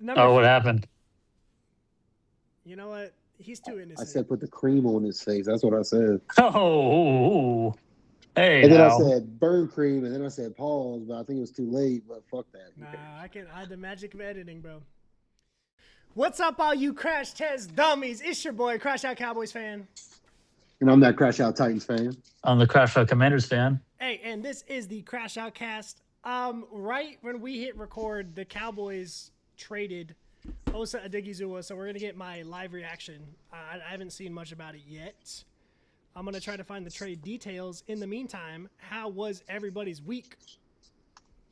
Oh, what f- happened? you know what? He's too I innocent. said put the cream on his face. That's what I said. Oh, hey And then I now. said burn cream, and then I said pause, but I think it was too late. But fuck that. Who Nah, cares? I had the magic of editing, bro. What's up, all you crash test dummies? It's your boy, Crash Out Cowboys fan. And I'm that Crash Out Titans fan. I'm the CrashOut Commanders fan. Hey, and this is the Crash Out cast. Right when we hit record, the Cowboys traded Osa Adigizua, so we're gonna get my live reaction. I haven't seen much about it yet. I'm gonna try to find the trade details. In the meantime, how was everybody's week?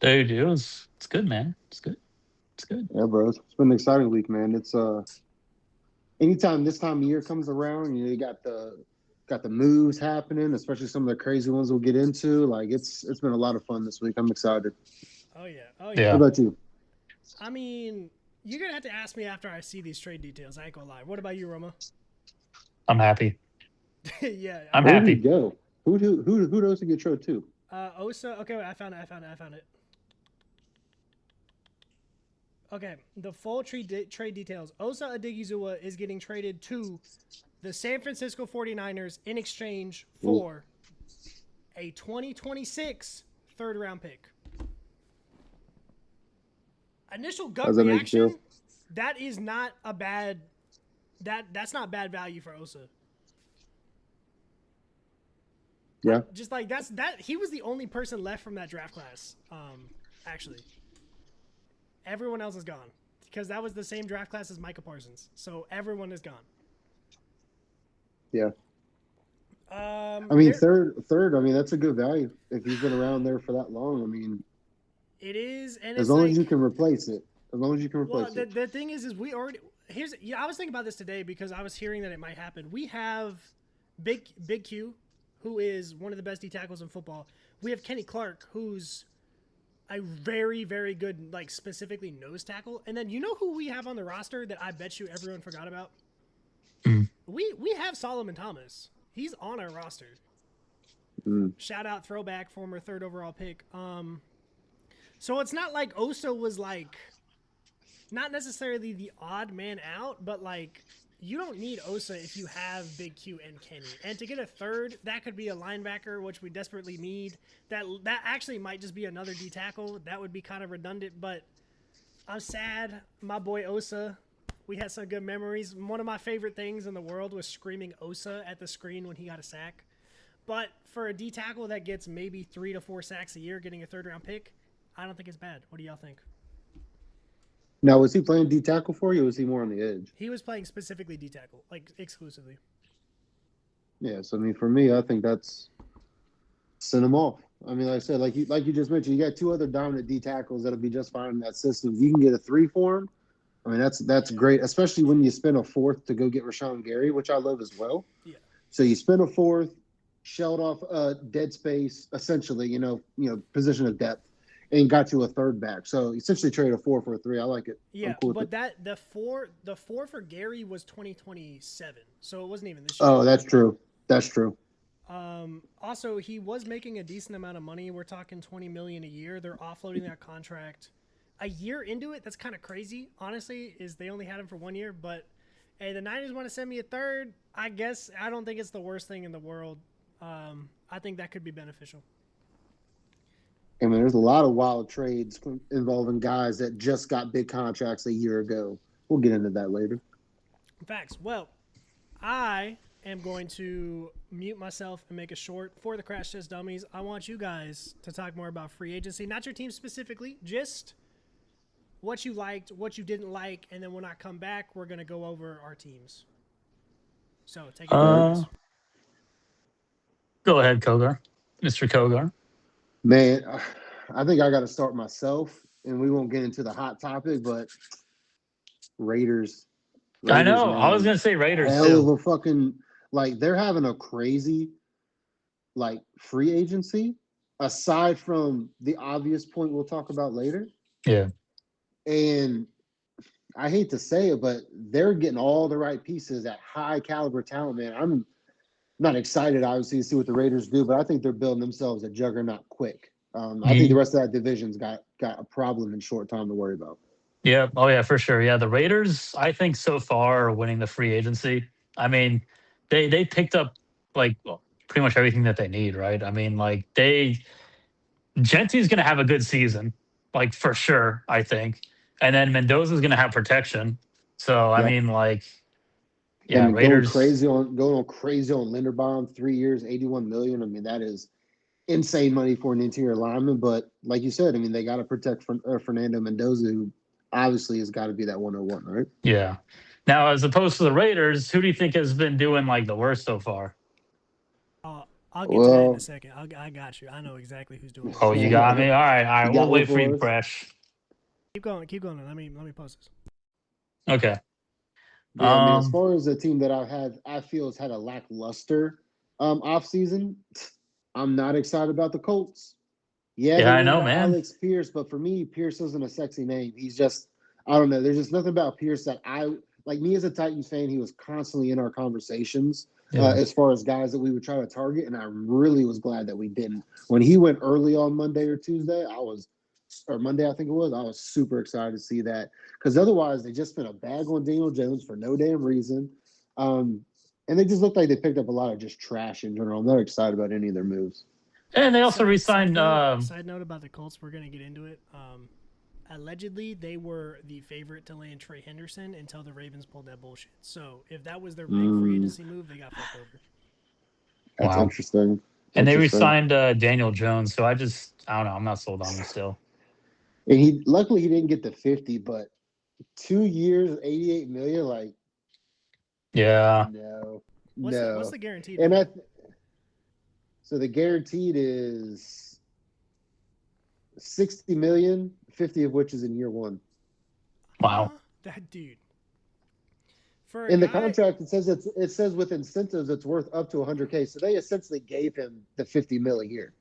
Dude, it's good, man. It's good. It's good. Yeah, bro. It's been an exciting week, man. It's anytime this time of year comes around, you got the moves happening, especially some of the crazy ones we'll get into. Like it's been a lot of fun this week. I'm excited. Oh yeah, oh yeah. What Yeah, about you? I mean, you're gonna have to ask me after I see these trade details. I ain't gonna lie. What about you, Roma? I'm happy. Yeah, I'm Where did he happy. go? Who knows to get traded to? Osa. Okay, wait, I found it. Okay, the full trade details. Osa Adigizua is getting traded to the San Francisco 49ers in exchange for a 2026 third round pick. Initial How gut does that make you feel? reaction, that is not a bad that's not bad value for Osa. Yeah. Just like that he was the only person left from that draft class. Actually. Everyone else is gone because that was the same draft class as Micah Parsons. So everyone is gone. Yeah. Um, I mean, there, third. I mean, that's a good value if he's been around there for that long. I mean, it is, and as it's long like, as you can replace it. As long as you can well, replace it. the thing is we already here's yeah. I was thinking about this today because I was hearing that it might happen. We have Big Q, who is one of the best D tackles in football. We have Kenny Clark, who's a very, very good, like specifically nose tackle. And then you know who we have on the roster that I bet you everyone forgot about? Mm. We have Solomon Thomas. He's on our roster. Mm. Shout out throwback, former third overall pick. So it's not like Osa was like not necessarily the odd man out, but like you don't need Osa if you have Big Q and Kenny. And to get a third, that could be a linebacker, which we desperately need. That actually might just be another D tackle. That would be kind of redundant, but I'm sad. My boy Osa, we had some good memories. One of my favorite things in the world was screaming Osa at the screen when he got a sack. But for a D tackle that gets maybe 3 to 4 sacks a year, getting a third round pick, I don't think it's bad. What do y'all think? Now, was he playing D tackle for you, or was he more on the edge? He was playing specifically D tackle, like exclusively. Yeah. So I mean, for me, I think that's send him off. I mean, like I said, like you just mentioned, you got two other dominant D tackles that'll be just fine in that system. If you can get a three for him, I mean, that's great, especially when you spend a fourth to go get Rashawn Gary, which I love as well. Yeah. So you spend a fourth, shelled off dead space, essentially, position of depth, and got you a third back. So essentially trade a 4 for a 3. I like it. Yeah, I'm cool with but it. that the four for Gary was 2027, so it wasn't even this year. Oh, that's true. That's true. Also, he was making a decent amount of money. We're talking $20 million a year. They're offloading that contract a year into it. That's kind of crazy, honestly. Is they only had him for 1 year, but hey, the Niners want to send me a third. I guess I don't think it's the worst thing in the world. I think that could be beneficial. I mean, there's a lot of wild trades involving guys that just got big contracts a year ago. We'll get into that later. Facts. Well, I am going to mute myself and make a short for the Crash Test Dummies. I want you guys to talk more about free agency, not your team specifically, just what you liked, what you didn't like, and then when I come back, we're going to go over our teams. So take it away, guys. Go ahead, Kogar. Mr. Kogar. Man, I think I got to start myself, and we won't get into the hot topic, but Raiders, I know. I was man, gonna say Raiders hell of too. a fucking they're having a crazy free agency. Aside from the obvious point we'll talk about later, Yeah. and I hate to say it, but they're getting all the right pieces at high caliber talent. Man, I'm not excited, obviously, to see what the Raiders do, but I think they're building themselves a juggernaut quick. I think the rest of that division's got a problem in short time to worry about. Yeah. Oh yeah, for sure. Yeah, the Raiders, I think so far are winning the free agency. I mean, they picked up like pretty much everything that they need, right? I mean, like they Gentry's going to have a good season, like for sure, I think. And then Mendoza's going to have protection. So I Yeah. mean, like, I yeah, mean, Raiders. going on crazy on Linderbaum, 3 years, 81 million. I mean, that is insane money for an interior lineman. But like you said, I mean, they got to protect Fernando Mendoza, who obviously has got to be that 101, right? Yeah. Now, as opposed to the Raiders, who do you think has been doing like the worst so far? I'll get to that in a Well, second. I got you. I know exactly who's doing the Oh, worst. you got me. All right, all right. you We'll got one wait for you, for us. Crash. Keep going. Keep going. Let me post this. Okay. Yeah, I mean, as Um. far as a team that I feel has had a lackluster off season, I'm not excited about the Colts. Yeah, Yeah, they I went and know, got man. Alex Pierce, but for me, Pierce isn't a sexy name. He's just, I don't know. There's just nothing about Pierce that I like. Me as a Titans fan, he was constantly in our conversations Yeah. as far as guys that we would try to target, and I really was glad that we didn't. When he went early on Monday or Tuesday, or Monday, I think it was, I was super excited to see that because otherwise they just spent a bag on Daniel Jones for no damn reason. And they just looked like they picked up a lot of just trash in general. I'm not excited about any of their moves. And they also Side re-signed. note. Side note about the Colts. We're gonna get into it. Allegedly, they were the favorite to land Trey Henderson until the Ravens pulled that bullshit. So if that was their big free Mm, agency move, they got fucked over. that's Wow. interesting. And they Interesting. re-signed Daniel Jones. So I don't know. I'm not sold on him still. And he luckily he didn't get the 50, but 2 years, 88 million, like Yeah. no, What's no. the guaranteed And money? so the guaranteed is 60 million, 50 of which is in year one. Wow. That dude. For a In the guy, contract, it says with incentives it's worth up to 100K. So they essentially gave him the 50 mil a year,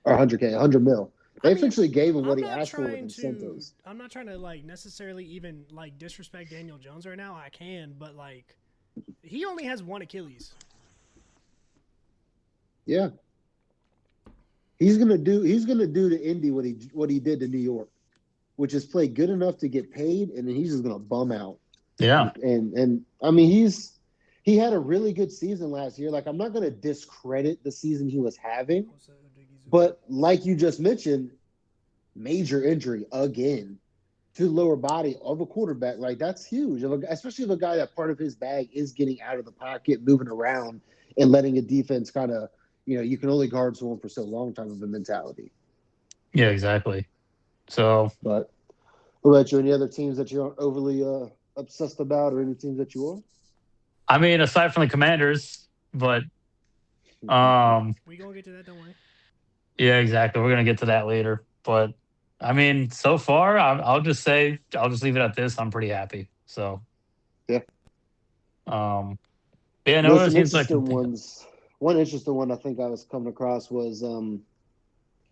or 100K, 100 mil. I They mean, essentially gave him what I'm he not asked for with trying to. incentives. I'm not trying to like necessarily even like disrespect Daniel Jones right now. I can, but like, he only has one Achilles. Yeah, he's gonna do to Indy what he did to New York, which is play good enough to get paid, and then he's just gonna bum out. Yeah. And I mean he had a really good season last year. Like I'm not gonna discredit the season he was having, but like you just mentioned, major injury again to the lower body of a quarterback. Like that's huge, especially if a guy that part of his bag is getting out of the pocket, moving around, and letting a defense kind of, you can only guard someone for so long type of a mentality. Yeah. Exactly. So But what about you? Any other teams that you're overly obsessed about, or any teams that you are? I mean, aside from the Commanders, but um, We gonna get to that. Don't worry. yeah, exactly. We're gonna get to that later. But I mean, so far, I'll just say I'll just leave it at this. I'm pretty happy. So Yeah. um, yeah, You know, no other some teams I can interesting think of. ones. One interesting one I think I was coming across was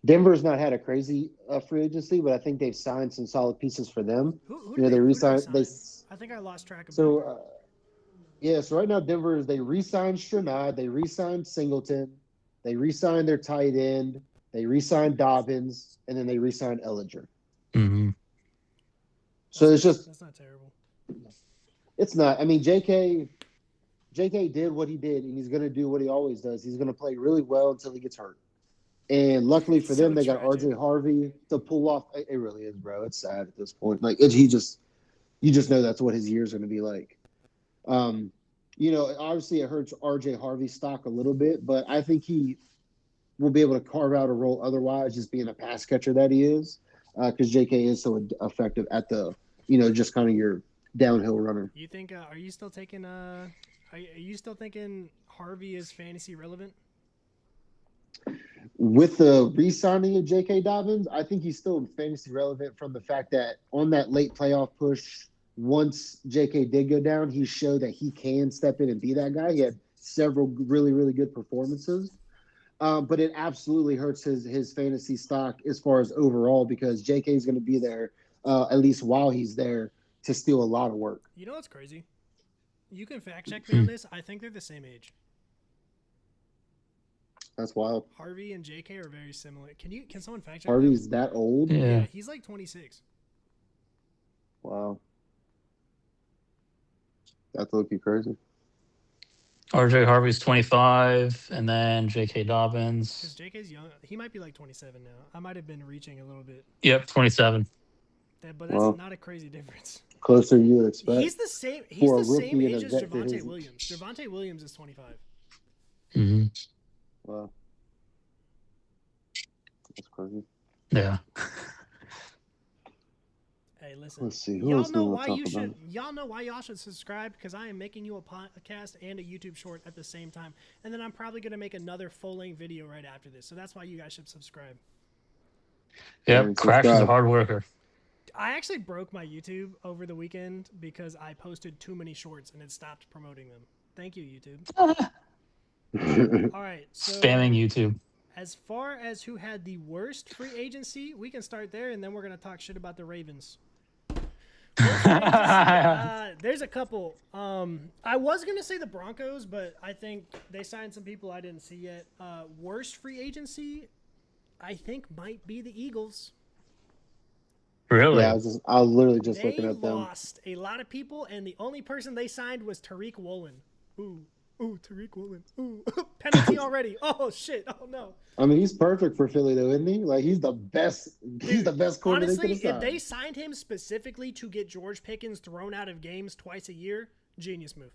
Denver's not had a crazy free agency, but I think they've signed some solid pieces for them. They Who did they re-signed they sign? I think I lost track of so Denver. yeah. So right now Denver they re-signed Stranad, they re-signed Singleton, they re-signed their tight end, they re-signed Dobbins, and then they re-signed Ellinger. Hmm. So it's just That's not terrible. it's not. I mean, J.K. did what he did, and he's going to do what he always does. He's going to play really well until he gets hurt. And luckily for It's them, so they got tragic. R.J. Harvey to pull off. It really is, bro. It's sad at this point. Like you just know that's what his year's going to be like. Um, obviously it hurts R.J. Harvey's stock a little bit, but I think he will be able to carve out a role otherwise, just being a pass catcher that he is, because J.K. is so effective at just kind of your downhill runner. You think? Are you still taking? Are you still thinking Harvey is fantasy relevant? With the re-signing of J.K. Dobbins, I think he's still fantasy relevant from the fact that on that late playoff push, once J.K. did go down, he showed that he can step in and be that guy. He had several really, really good performances. But it absolutely hurts his fantasy stock as far as overall because J.K. is going to be there at least while he's there to steal a lot of work. You know what's crazy? You can fact check me on this. I think they're the same age. That's wild. Harvey and JK are very similar. Can someone fact check Harvey's that old? that? Yeah, Yeah. he's like 26. Wow. That's looking crazy. RJ Harvey's 25, and then J.K. Because Dobbins. JK's young. He might be like 27 now. I might have been reaching a little bit. Yep, 27. But that's Well, not a crazy difference. closer you would expect. He's the same. He's for a the same rookie and a age as vet for Javonte his- Williams. Javonte Williams is 25. Hmm. Wow. That's crazy. Yeah. Hey, listen. Let's see. Who Y'all else do know we why want to you talk should. about? Y'all know why y'all should subscribe, because I am making you a podcast and a YouTube short at the same time, and then I'm probably gonna make another full-length video right after this. So that's why you guys should subscribe. Yep, And Crash is a subscribe. hard worker. I actually broke my YouTube over the weekend because I posted too many shorts and it stopped promoting them. Thank you, YouTube. All right, so Spamming YouTube. as far as who had the worst free agency, we can start there, and then we're gonna talk shit about the Ravens. Worst free agency, there's a couple. I was gonna say the Broncos, but I think they signed some people I didn't see yet. Worst free agency, I think, might be the Eagles. Really? Yeah, I was literally just They looking at them. lost a lot of people, and the only person they signed was Tariq Woolen. Ooh, Tariq Woolen. Ooh, penalty already. Oh shit. Oh no. I mean, he's perfect for Philly, though, isn't he? Like, he's the best. He's the best corner they could Honestly, have if signed. they signed him specifically to get George Pickens thrown out of games twice a year, genius move.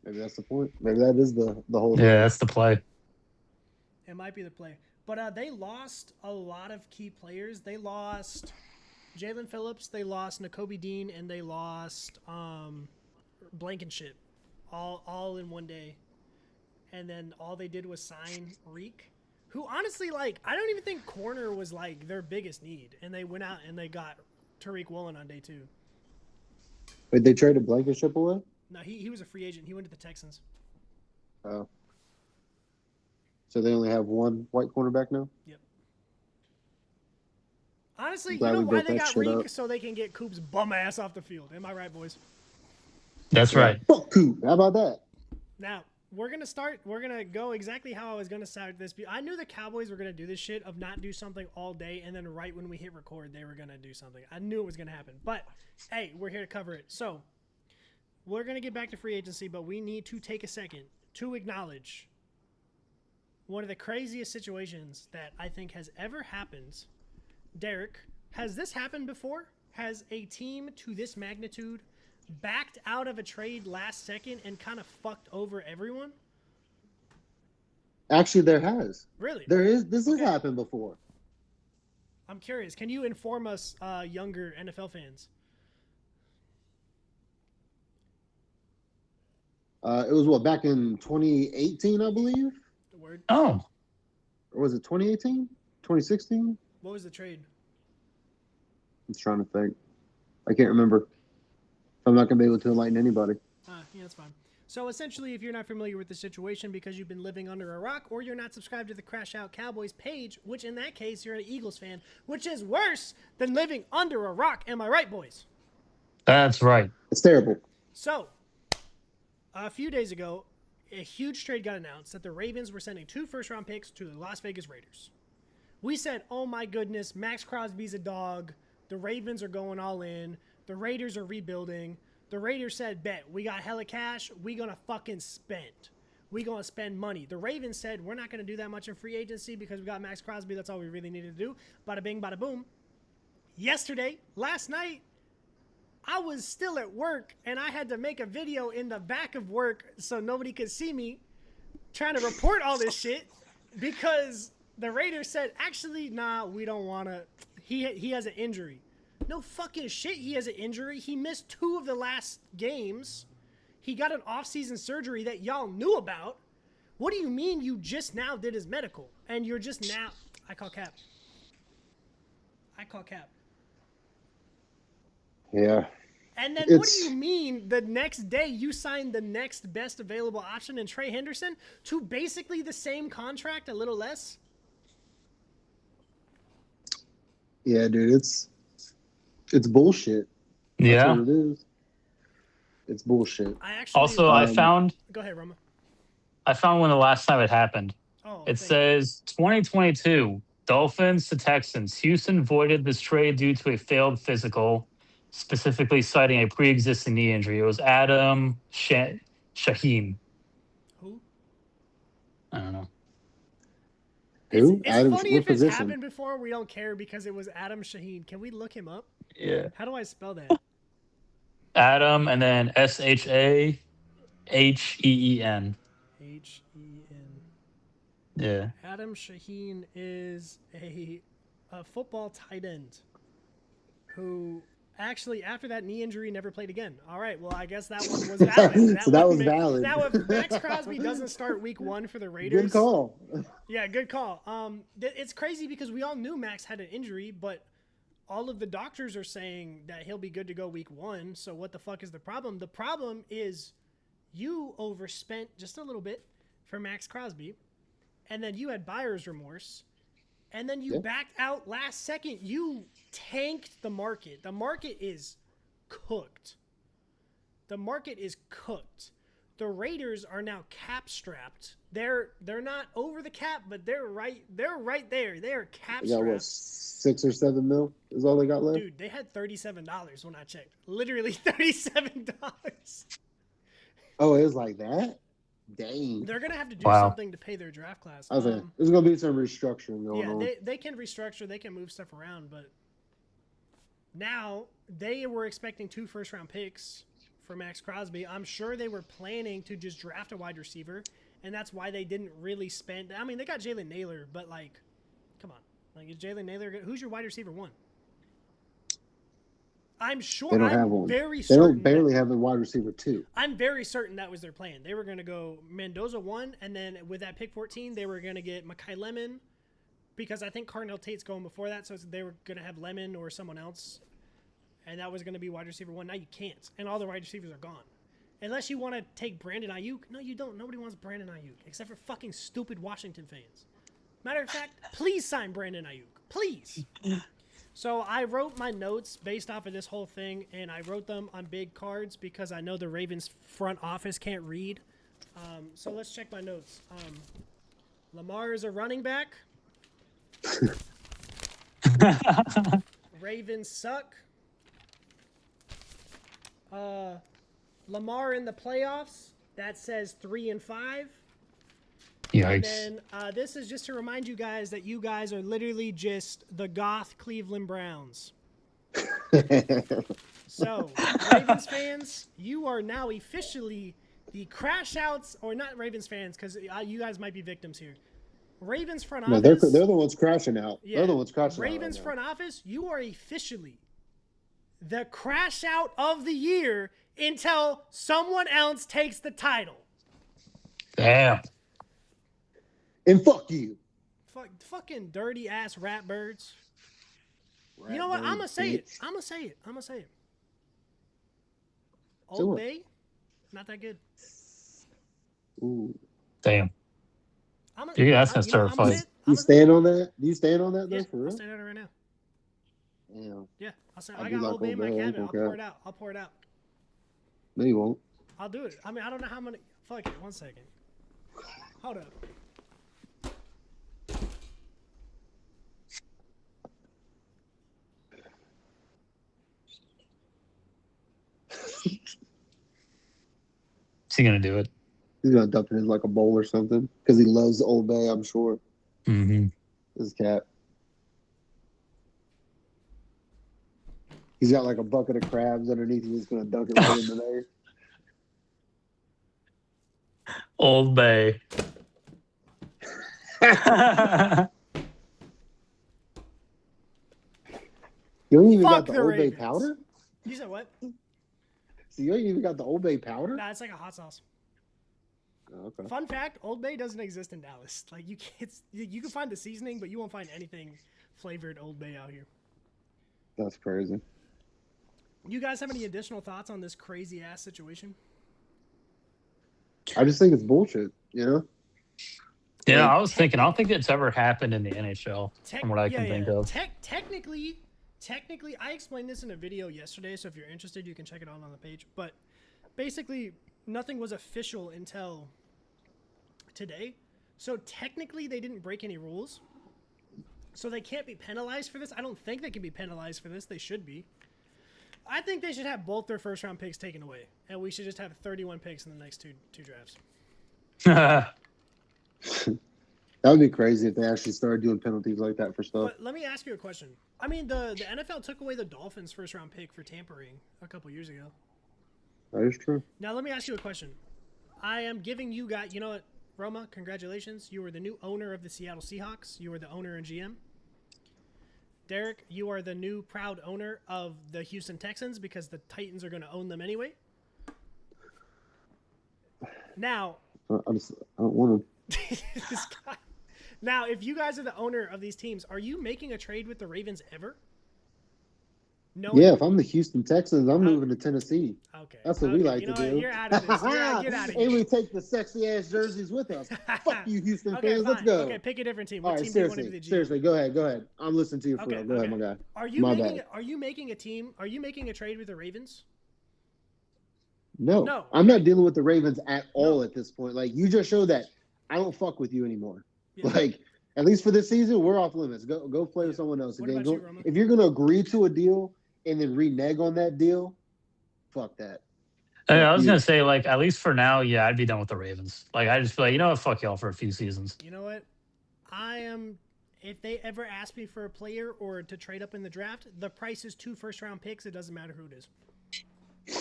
Maybe that's the point. Maybe that is the whole. Yeah, that's the play. It might be the play. But they lost a lot of key players. They lost Jalen Phillips, they lost Nakobe Dean, and they lost Blankenship all in one day. And then all they did was sign Reek, who honestly, like, I don't even think corner was like their biggest need. And they went out and they got Tariq Woolen on day 2. Wait, they traded Blankenship away? No, he was a free agent. He went to the Texans. Oh. So they only have one white cornerback now? Honestly, you Glad know we why broke they that got shit Reek? up. So they can get Coop's bum ass off the field. Am I right, boys? That's right. Fuck Coop. How about that? Now, we're going to go exactly how I was going to start this. I knew the Cowboys were going to do this shit of not do something all day, and then right when we hit record, they were going to do something. I knew it was going to happen. But, hey, we're here to cover it. So, we're going to get back to free agency, but we need to take a second to acknowledge one of the craziest situations that I think has ever happened. Derek, has this happened before? Has a team to this magnitude backed out of a trade last second and kind of fucked over everyone? Actually, there has. Really? This has Okay. happened before. I'm curious. Can you inform us, younger NFL fans? It was back in 2018, I believe? The word. Oh, Or was it 2018? 2016? What was the trade? I'm just trying to think. I can't remember. I'm not going to be able to enlighten anybody. Yeah, that's fine. So essentially, if you're not familiar with the situation because you've been living under a rock, or you're not subscribed to the CrashOut Cowboys page, which in that case you're an Eagles fan, which is worse than living under a rock. Am I right, boys? that's right. It's terrible. So, a few days ago, a huge trade got announced that the Ravens were sending 2 first-round picks to the Las Vegas Raiders. We said, oh my goodness, Max Crosby's a dog. The Ravens are going all in. The Raiders are rebuilding. The Raiders said, bet, we got hella cash. We gonna fucking spend. We gonna spend money. The Ravens said, we're not gonna do that much in free agency because we got Max Crosby. That's all we really needed to do. Bada bing, bada boom. Last night, I was still at work and I had to make a video in the back of work so nobody could see me trying to report all this shit because the Raiders said, actually, nah, we don't want to. He has an injury. No fucking shit, he has an injury. He missed 2 of the last games. He got an off-season surgery that y'all knew about. What do you mean you just now did his medical? And you're just now... I call cap. Yeah. And then what do It's- you mean the next day you signed the next best available option in Trey Henderson to basically the same contract, a little less? Yeah, dude, it's bullshit. That's Yeah. what it is. It's bullshit. I actually... Also, I Um, found Go ahead, Roma. when the last time it happened. Oh, It thank you. says 2022, Dolphins to Texans. Houston voided this trade due to a failed physical, specifically citing a pre-existing knee injury. It was Adam Shaheen. Who? I don't know. Who? It's Adam, funny what if it's position? happened before. We don't care because it was Adam Shaheen. Can we look him up? Yeah. How do I spell that? Adam and then SHAHEEN. H-E-N. Yeah. Adam Shaheen is a football tight end who actually, after that knee injury, never played again. All right, well, I guess that one was valid. So that was valid. Now, if Max Crosby doesn't start week 1 for the Raiders... Good call. Yeah, good call. It's crazy because we all knew Max had an injury, but all of the doctors are saying that he'll be good to go week 1, so what the fuck is the problem? The problem is you overspent just a little bit for Max Crosby, and then you had buyer's remorse, and then you backed out last second. You tanked the market. The market is cooked. The market is cooked. The Raiders are now cap strapped. They're not over the cap, but they're right there. They are cap They got strapped. what, 6 or 7 mil is all they got left? Dude, they had $37 when I checked. Literally $37. Oh, it was like that? Dang. They're gonna have to do something to pay their draft class. I was like, there's gonna be some restructuring going on. Yeah, they can restructure, they can move stuff around, but now they were expecting 2 first-round picks for Max Crosby. I'm sure they were planning to just draft a wide receiver, and that's why they didn't really spend. I mean, they got Jalen Naylor, but like, come on, like is Jalen Naylor? Who's your wide receiver 1? I'm sure. They don't have one. Very They certain don't barely have a wide receiver 2. I'm very certain that was their plan. They were going to go Mendoza 1, and then with that pick 14, they were going to get Mekhi Lemon, because I think Cardinal Tate's going before that, so they were going to have Lemon or someone else, and that was going to be wide receiver 1. Now you can't, and all the wide receivers are gone. Unless you want to take Brandon Ayuk. No, you don't. Nobody wants Brandon Ayuk, except for fucking stupid Washington fans. Matter of fact, please sign Brandon Ayuk. Please. So I wrote my notes based off of this whole thing, and I wrote them on big cards because I know the Ravens front office can't read. So let's check my notes. Lamar is a running back. Ravens suck. Lamar in the playoffs. That says 3-5. Yikes. And then this is just to remind you guys that you guys are literally just the goth Cleveland Browns. So, Ravens fans, you are now officially the CrashOuts, or not Ravens fans, because you guys might be victims here. Ravens front office. No, they're the ones crashing out. Yeah, They're the ones crashing Ravens out. front office, you are officially the CrashOut of the year until someone else takes the title. Damn. And fuck you. Fucking dirty ass rat birds. You know what? I'm gonna say it. I'm gonna say it. Old Bay, not that good. Ooh. Damn. Dude, that's gonna start a fight. You stand on that? Do you stand on that though, Yeah, for real? I'll stand on it right now. Damn. Yeah, I I got do like Old Bay in my Old Bay, cabinet. I'll okay. pour it out. No, you won't. I'll do it. I mean, I don't know how many. Fuck it. 1 second. Hold up. Is he gonna do it? He's gonna dump it in like a bowl or something because he loves Old Bay. I'm sure. Mm-hmm. His cat. He's got like a bucket of crabs underneath. He's gonna dunk it right into there. Old Bay. You ain't even Fuck got the the Old Bay Ravens. powder. You said what? So you ain't even got the Old Bay powder. Nah, it's like a hot sauce. Oh, okay. Fun fact: Old Bay doesn't exist in Dallas. Like you can't. You can find the seasoning, but you won't find anything flavored Old Bay out here. That's crazy. You guys have any additional thoughts on this crazy ass situation? I just think it's bullshit. You know. Yeah, I was thinking. I don't think it's ever happened in the NHL, from what I can think of. Technically, I explained this in a video yesterday. So if you're interested, you can check it out on the page. But basically, nothing was official until today. So technically, they didn't break any rules. So they can't be penalized for this? I don't think they can be penalized for this. They should be. I think they should have both their first-round picks taken away, and we should just have 31 picks in the next two drafts. That would be crazy if they actually started doing penalties like that for stuff. But let me ask you a question. I mean, the NFL took away the Dolphins' first-round pick for tampering a couple years ago. That is true. Now, let me ask you a question. I am giving you guys, you know what, Roma, congratulations. You were the new owner of the Seattle Seahawks. You were the owner and GM. Derek, you are the new proud owner of the Houston Texans because the Titans are going to own them anyway. Now, I don't want this guy. Now, if you guys are the owner of these teams, are you making a trade with the Ravens ever? No. Yeah, if I'm the Houston Texans, I'm moving to Tennessee. Okay. That's what we like to do. You're out of this. Get out of here. And we take the sexy ass jerseys with us. Fuck you, Houston fans. Fine. Let's go. Okay, pick a different team. All What right, team do you want to be the GM? seriously, go ahead. I'm listening to you for real. Go ahead, my guy. Are you making a team? Are you making a trade with the Ravens? No. I'm not dealing with the Ravens at all at this point. Like, you just showed that I don't fuck with you anymore. Yeah. Like, at least for this season, we're off limits. Go play with someone else again. If you're gonna agree to a deal and then renege on that deal, fuck that. I was gonna say, like, at least for now, yeah, I'd be done with the Ravens. Like, I just feel like, you know what, fuck y'all for a few seasons. You know what? If they ever ask me for a player or to trade up in the draft, the price is 2 first-round picks. It doesn't matter who it is.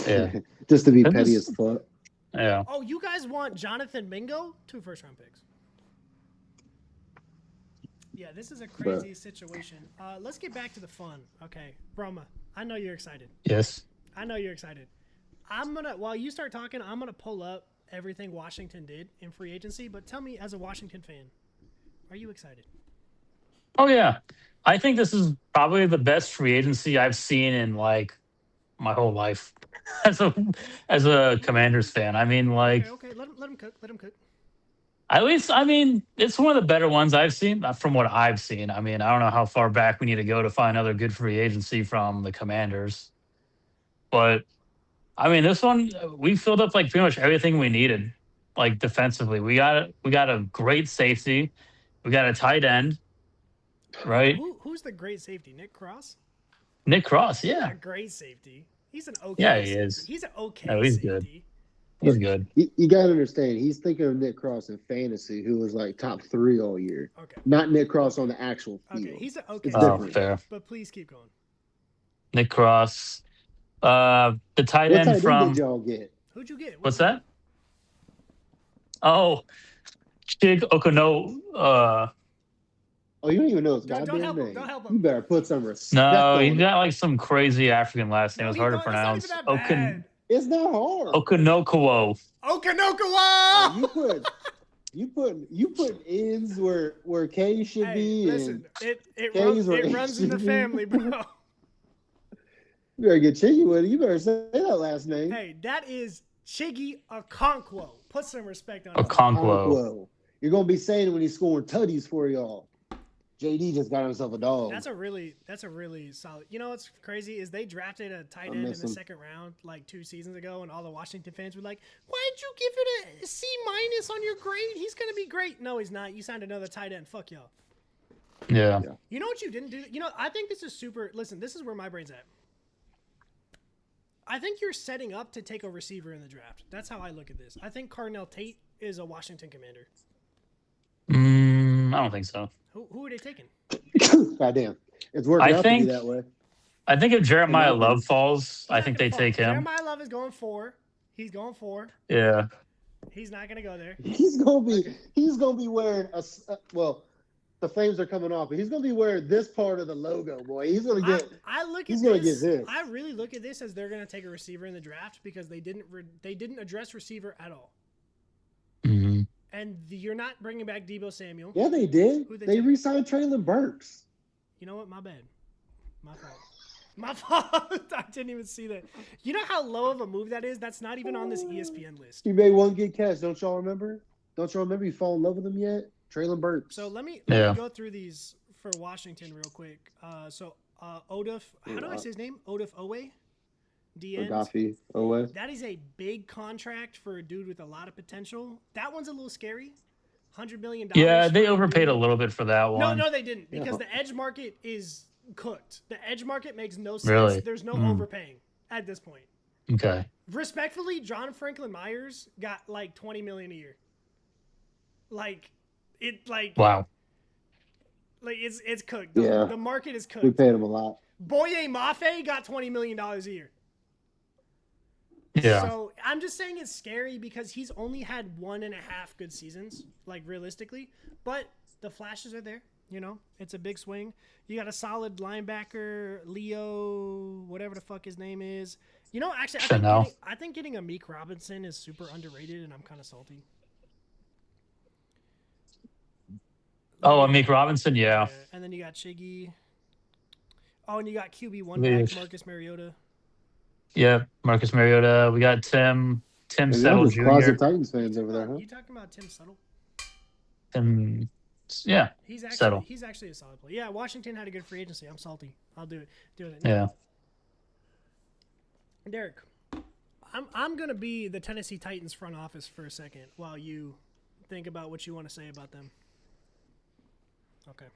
Yeah. Just to be petty as fuck. Yeah. Oh, you guys want Jonathan Mingo? 2 first-round picks. Yeah, this is a crazy situation. Let's get back to the fun. Okay, Broma, I know you're excited. Yes. I know you're excited. While you start talking, I'm gonna pull up everything Washington did in free agency. But tell me, as a Washington fan, are you excited? Oh yeah, I think this is probably the best free agency I've seen in like my whole life as a Commanders fan. I mean, like, okay, let him cook. Let him cook. At least, I mean, it's one of the better ones I've seen from what I've seen. I mean, I don't know how far back we need to go to find another good free agency from the Commanders. But, I mean, this one, we filled up like pretty much everything we needed, like defensively. We got a great safety. We got a tight end, right? Who's the great safety? Nick Cross? Nick Cross, yeah. Great safety. He's an okay Yeah, he safety. is. He's an okay No, he's safety. good. He's good. You got to understand, he's thinking of Nick Cross in fantasy, who was like top 3 all year. Okay. Not Nick Cross on the actual field. Okay, he's an okay safety. Fair. But please keep going. Nick Cross. The tight end what from... did y'all get? Who'd you get? What's that? Oh, Chig Okono. Oh, you don't even know his Don't goddamn help him. name. Don't help him. You better put some respect No, on he's it. got like some crazy African last name. It's hard to pronounce. It's not even that bad. It's not hard. Okonokowo. Okanokawa! You put ends where K should be. Listen, and it runs in the family, bro. You better get cheeky with it. You better say that last name. Hey, that is Chiggy Okonkwo. Put some respect on it. Okonkwo. You're gonna be saying it when he's scoring tutties for y'all. JD just got himself a dog. That's a really solid. You know what's crazy is they drafted a tight end in the second round like 2 seasons ago, and all the Washington fans were like, "Why'd you give it a C- on your grade? He's gonna be great." No, he's not. You signed another tight end. Fuck y'all. Yeah. You know what you didn't do? You know, I think this is super. Listen, this is where my brain's at. I think you're setting up to take a receiver in the draft. That's how I look at this. I think Carnell Tate is a Washington Commander. I don't think so. Who are they taking? Goddamn, it's working out to be that way. I think if Jeremiah Love falls, I think they take him. Jeremiah Love is going 4. He's going 4. Yeah. He's not gonna go there. He's gonna be wearing the flames are coming off, but he's gonna be wearing this part of the logo, boy. He's gonna get. He's gonna get this. I really look at this as they're gonna take a receiver in the draft because they didn't address receiver at all. Mm-hmm. And you're not bringing back Deebo Samuel. Yeah, they did. They re-signed Traylon Burks. You know what? My bad. My fault. I didn't even see that. You know how low of a move that is? That's not even on this ESPN list. He made one good catch. Don't y'all remember? You fall in love with him yet? Traylon Burks. So let me go through these for Washington real quick. Oduf, how do I say his name? Oduf Owe? Owe. That is a big contract for a dude with a lot of potential. That one's a little scary. $100 million. Yeah, they for a overpaid a dude. little bit for that one. No, they didn't, because Yeah. the edge market is cooked. The edge market makes no sense. Really? There's no Mm. overpaying at this point. Okay. Respectfully, John Franklin Myers got like $20 million a year. Like Wow. it's cooked. Yeah. The market is We cooked. paid him a lot. Boye Mafe got $20 million a year. Yeah. So I'm just saying it's scary because he's only had 1.5 good seasons, like realistically. But the flashes are there. You know, it's a big swing. You got a solid linebacker, Leo, whatever the fuck his name is. You know, actually, I think getting a Meek Robinson is super underrated, and I'm kind of salty. Oh, Meek Robinson, yeah. And then you got Chiggy. Oh, and you got QB1 Yeah. back, Marcus Mariota. Yeah, Marcus Mariota. We got Tim Maybe Settle I'm just Jr. closet Titans fans over there, huh? You talking about Tim Settle? Tim, yeah. He's Settle. actually a solid player. Yeah, Washington had a good free agency. I'm salty. I'll do it. Yeah. Derek, I'm gonna be the Tennessee Titans front office for a second while you think about what you want to say about them. Okay.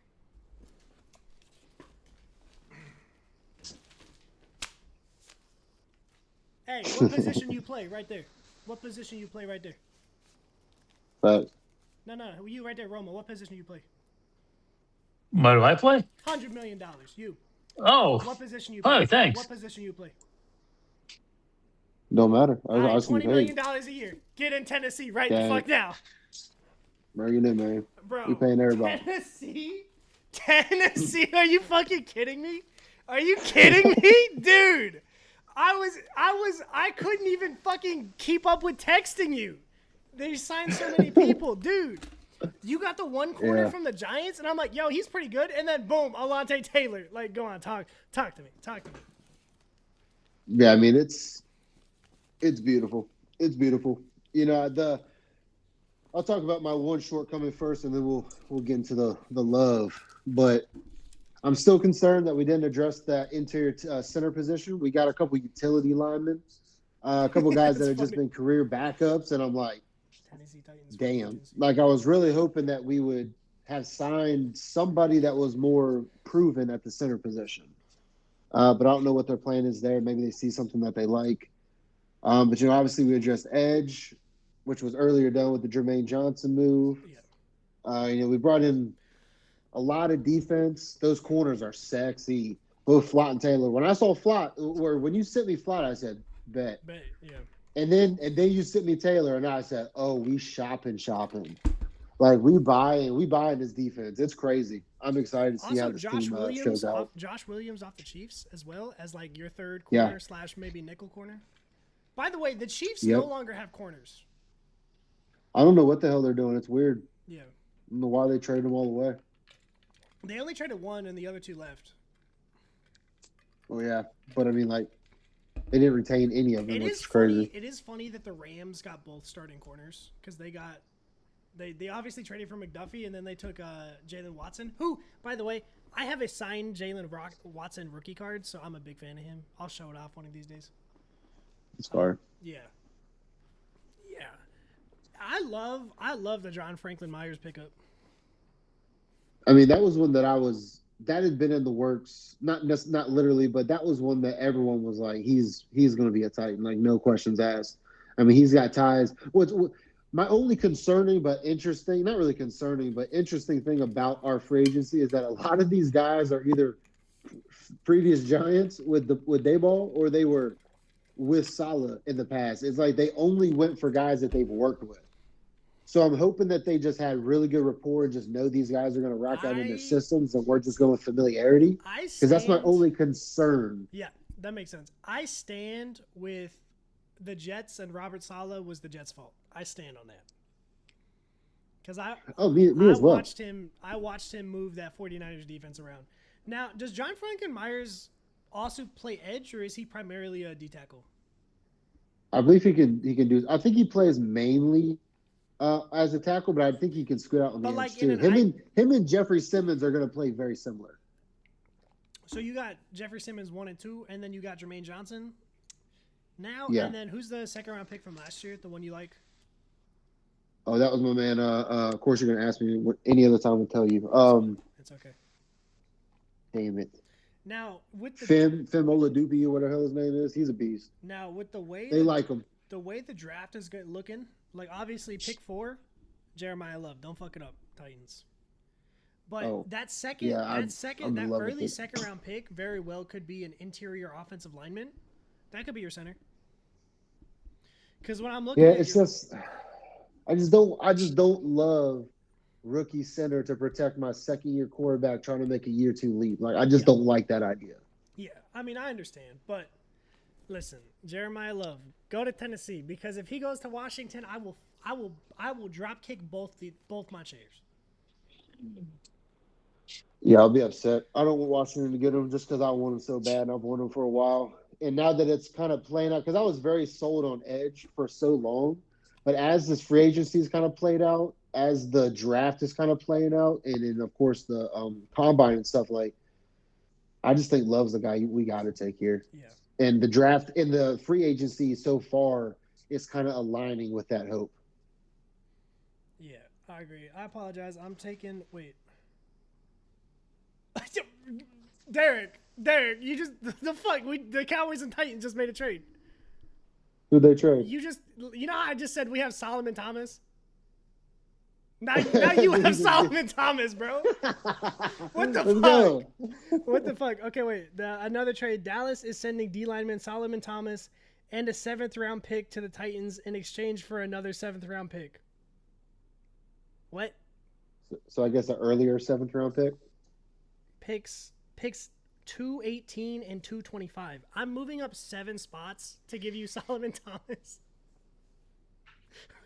Hey, what position you play right there? What position you play right there? But No, you right there, Roma. What position you play? What do I play? $100 million. You. Oh. What position you play? Oh, thanks. What position you play? don't matter. I All right, was $20 million a year. Get in Tennessee right the fuck now. Bring it in, man. Bro. We paying everybody. Tennessee? Are you fucking kidding me? Are you kidding me? Dude. I couldn't even fucking keep up with texting you. They signed so many people. Dude, you got the one corner from the Giants, and I'm like, yo, he's pretty good. And then boom, Alontae Taylor. Like, go on, talk to me. Yeah, I mean it's beautiful. It's beautiful. You know, I'll talk about my one shortcoming first, and then we'll get into the love. But I'm still concerned that we didn't address that interior center position. We got a couple utility linemen, a couple guys that have just been career backups, and I'm like, damn. Like I was really hoping that we would have signed somebody that was more proven at the center position. But I don't know what their plan is there. Maybe they see something that they like. But, you know, obviously we addressed edge, which was earlier done with the Jermaine Johnson move. Yeah. You know, we brought in a lot of defense. Those corners are sexy. Both Flott and Taylor. When I saw Flott, or when you sent me Flott, I said, bet. Yeah. And then you sent me Taylor, and I said, oh, we shopping. Like, we buying this defense. It's crazy. I'm excited to see how this team shows out. Josh Williams off the Chiefs as well as, like, your third corner / maybe nickel corner. By the way, the Chiefs no longer have corners. I don't know what the hell they're doing. It's weird. Yeah. I don't know why they traded them all away. They only traded one, and the other two left. Oh, yeah. But, I mean, like, they didn't retain any of them, which is crazy. It is funny that the Rams got both starting corners because they obviously traded for McDuffie, and then they took Jalen Watson, who, by the way, I have a signed Jalen Watson rookie card, so I'm a big fan of him. I'll show it off one of these days. It's far. Yeah. I love the John Franklin Myers pickup. I mean, that was one that had been in the works, not literally, but that was one that everyone was like, he's going to be a Titan, like no questions asked. I mean, he's got ties. My only concerning but interesting, not really concerning, but interesting thing about our free agency is that a lot of these guys are either previous Giants with Dayball, or they were with Saleh in the past. It's like they only went for guys that they've worked with. So I'm hoping that they just had really good rapport and just know these guys are going to rock out in their systems, and we're just going with familiarity. Because that's my only concern. Yeah, that makes sense. I stand with the Jets, and Robert Saleh was the Jets' fault. I stand on that. Because I watched him move that 49ers defense around. Now, does John Franklin Myers also play edge, or is he primarily a D tackle? I believe he can do. I think he plays mainly as a tackle, but I think he can scoot out on the edge too. Him and Jeffrey Simmons are going to play very similar. So you got Jeffrey Simmons 1 and 2, and then you got Jermaine Johnson now. Yeah. And then who's the second round pick from last year? The one you like? Oh, that was my man. Of course, you're gonna ask me any other time. I'll tell you. It's okay. Damn it. Now with the Fem Oladipo or whatever the hell his name is. He's a beast. now with the way They like him. the way the draft is looking, like obviously pick 4, Jeremiah Love. Don't fuck it up, Titans. But Oh, that second, yeah, I'm that in love with early it. second round pick very well could be an interior offensive lineman. That could be your center. Because when I'm looking Yeah, at it's your, just I just don't love rookie center to protect my second year quarterback trying to make a year 2 leap. Like I just yeah, don't like that idea. yeah. I mean, I understand, but listen, Jeremiah Love, go to Tennessee because if he goes to Washington, I will drop kick both my chairs. Yeah, I'll be upset. I don't want Washington to get him just because I want him so bad, and I've wanted him for a while. And now that it's kind of playing out, because I was very sold on Edge for so long, but as this free agency is kind of played out, as the draft is kind of playing out, and then of course the combine and stuff, like I just think Love's the guy we got to take here. Yeah, And the draft and the free agency so far is kind of aligning with that hope. yeah, I agree. I apologize. I'm taking wait. Derek, you just the fuck the Cowboys and Titans just made a trade. Who they trade? You know how I just said we have Solomon Thomas. Now you have Solomon Thomas, bro. What the Let's fuck? go. What the fuck? Okay, wait. Another trade. Dallas is sending D lineman Solomon Thomas and a 7th round pick to the Titans in exchange for another 7th round pick. What? So I guess an earlier 7th round pick. Picks 218 and 225. I'm moving up 7 spots to give you Solomon Thomas.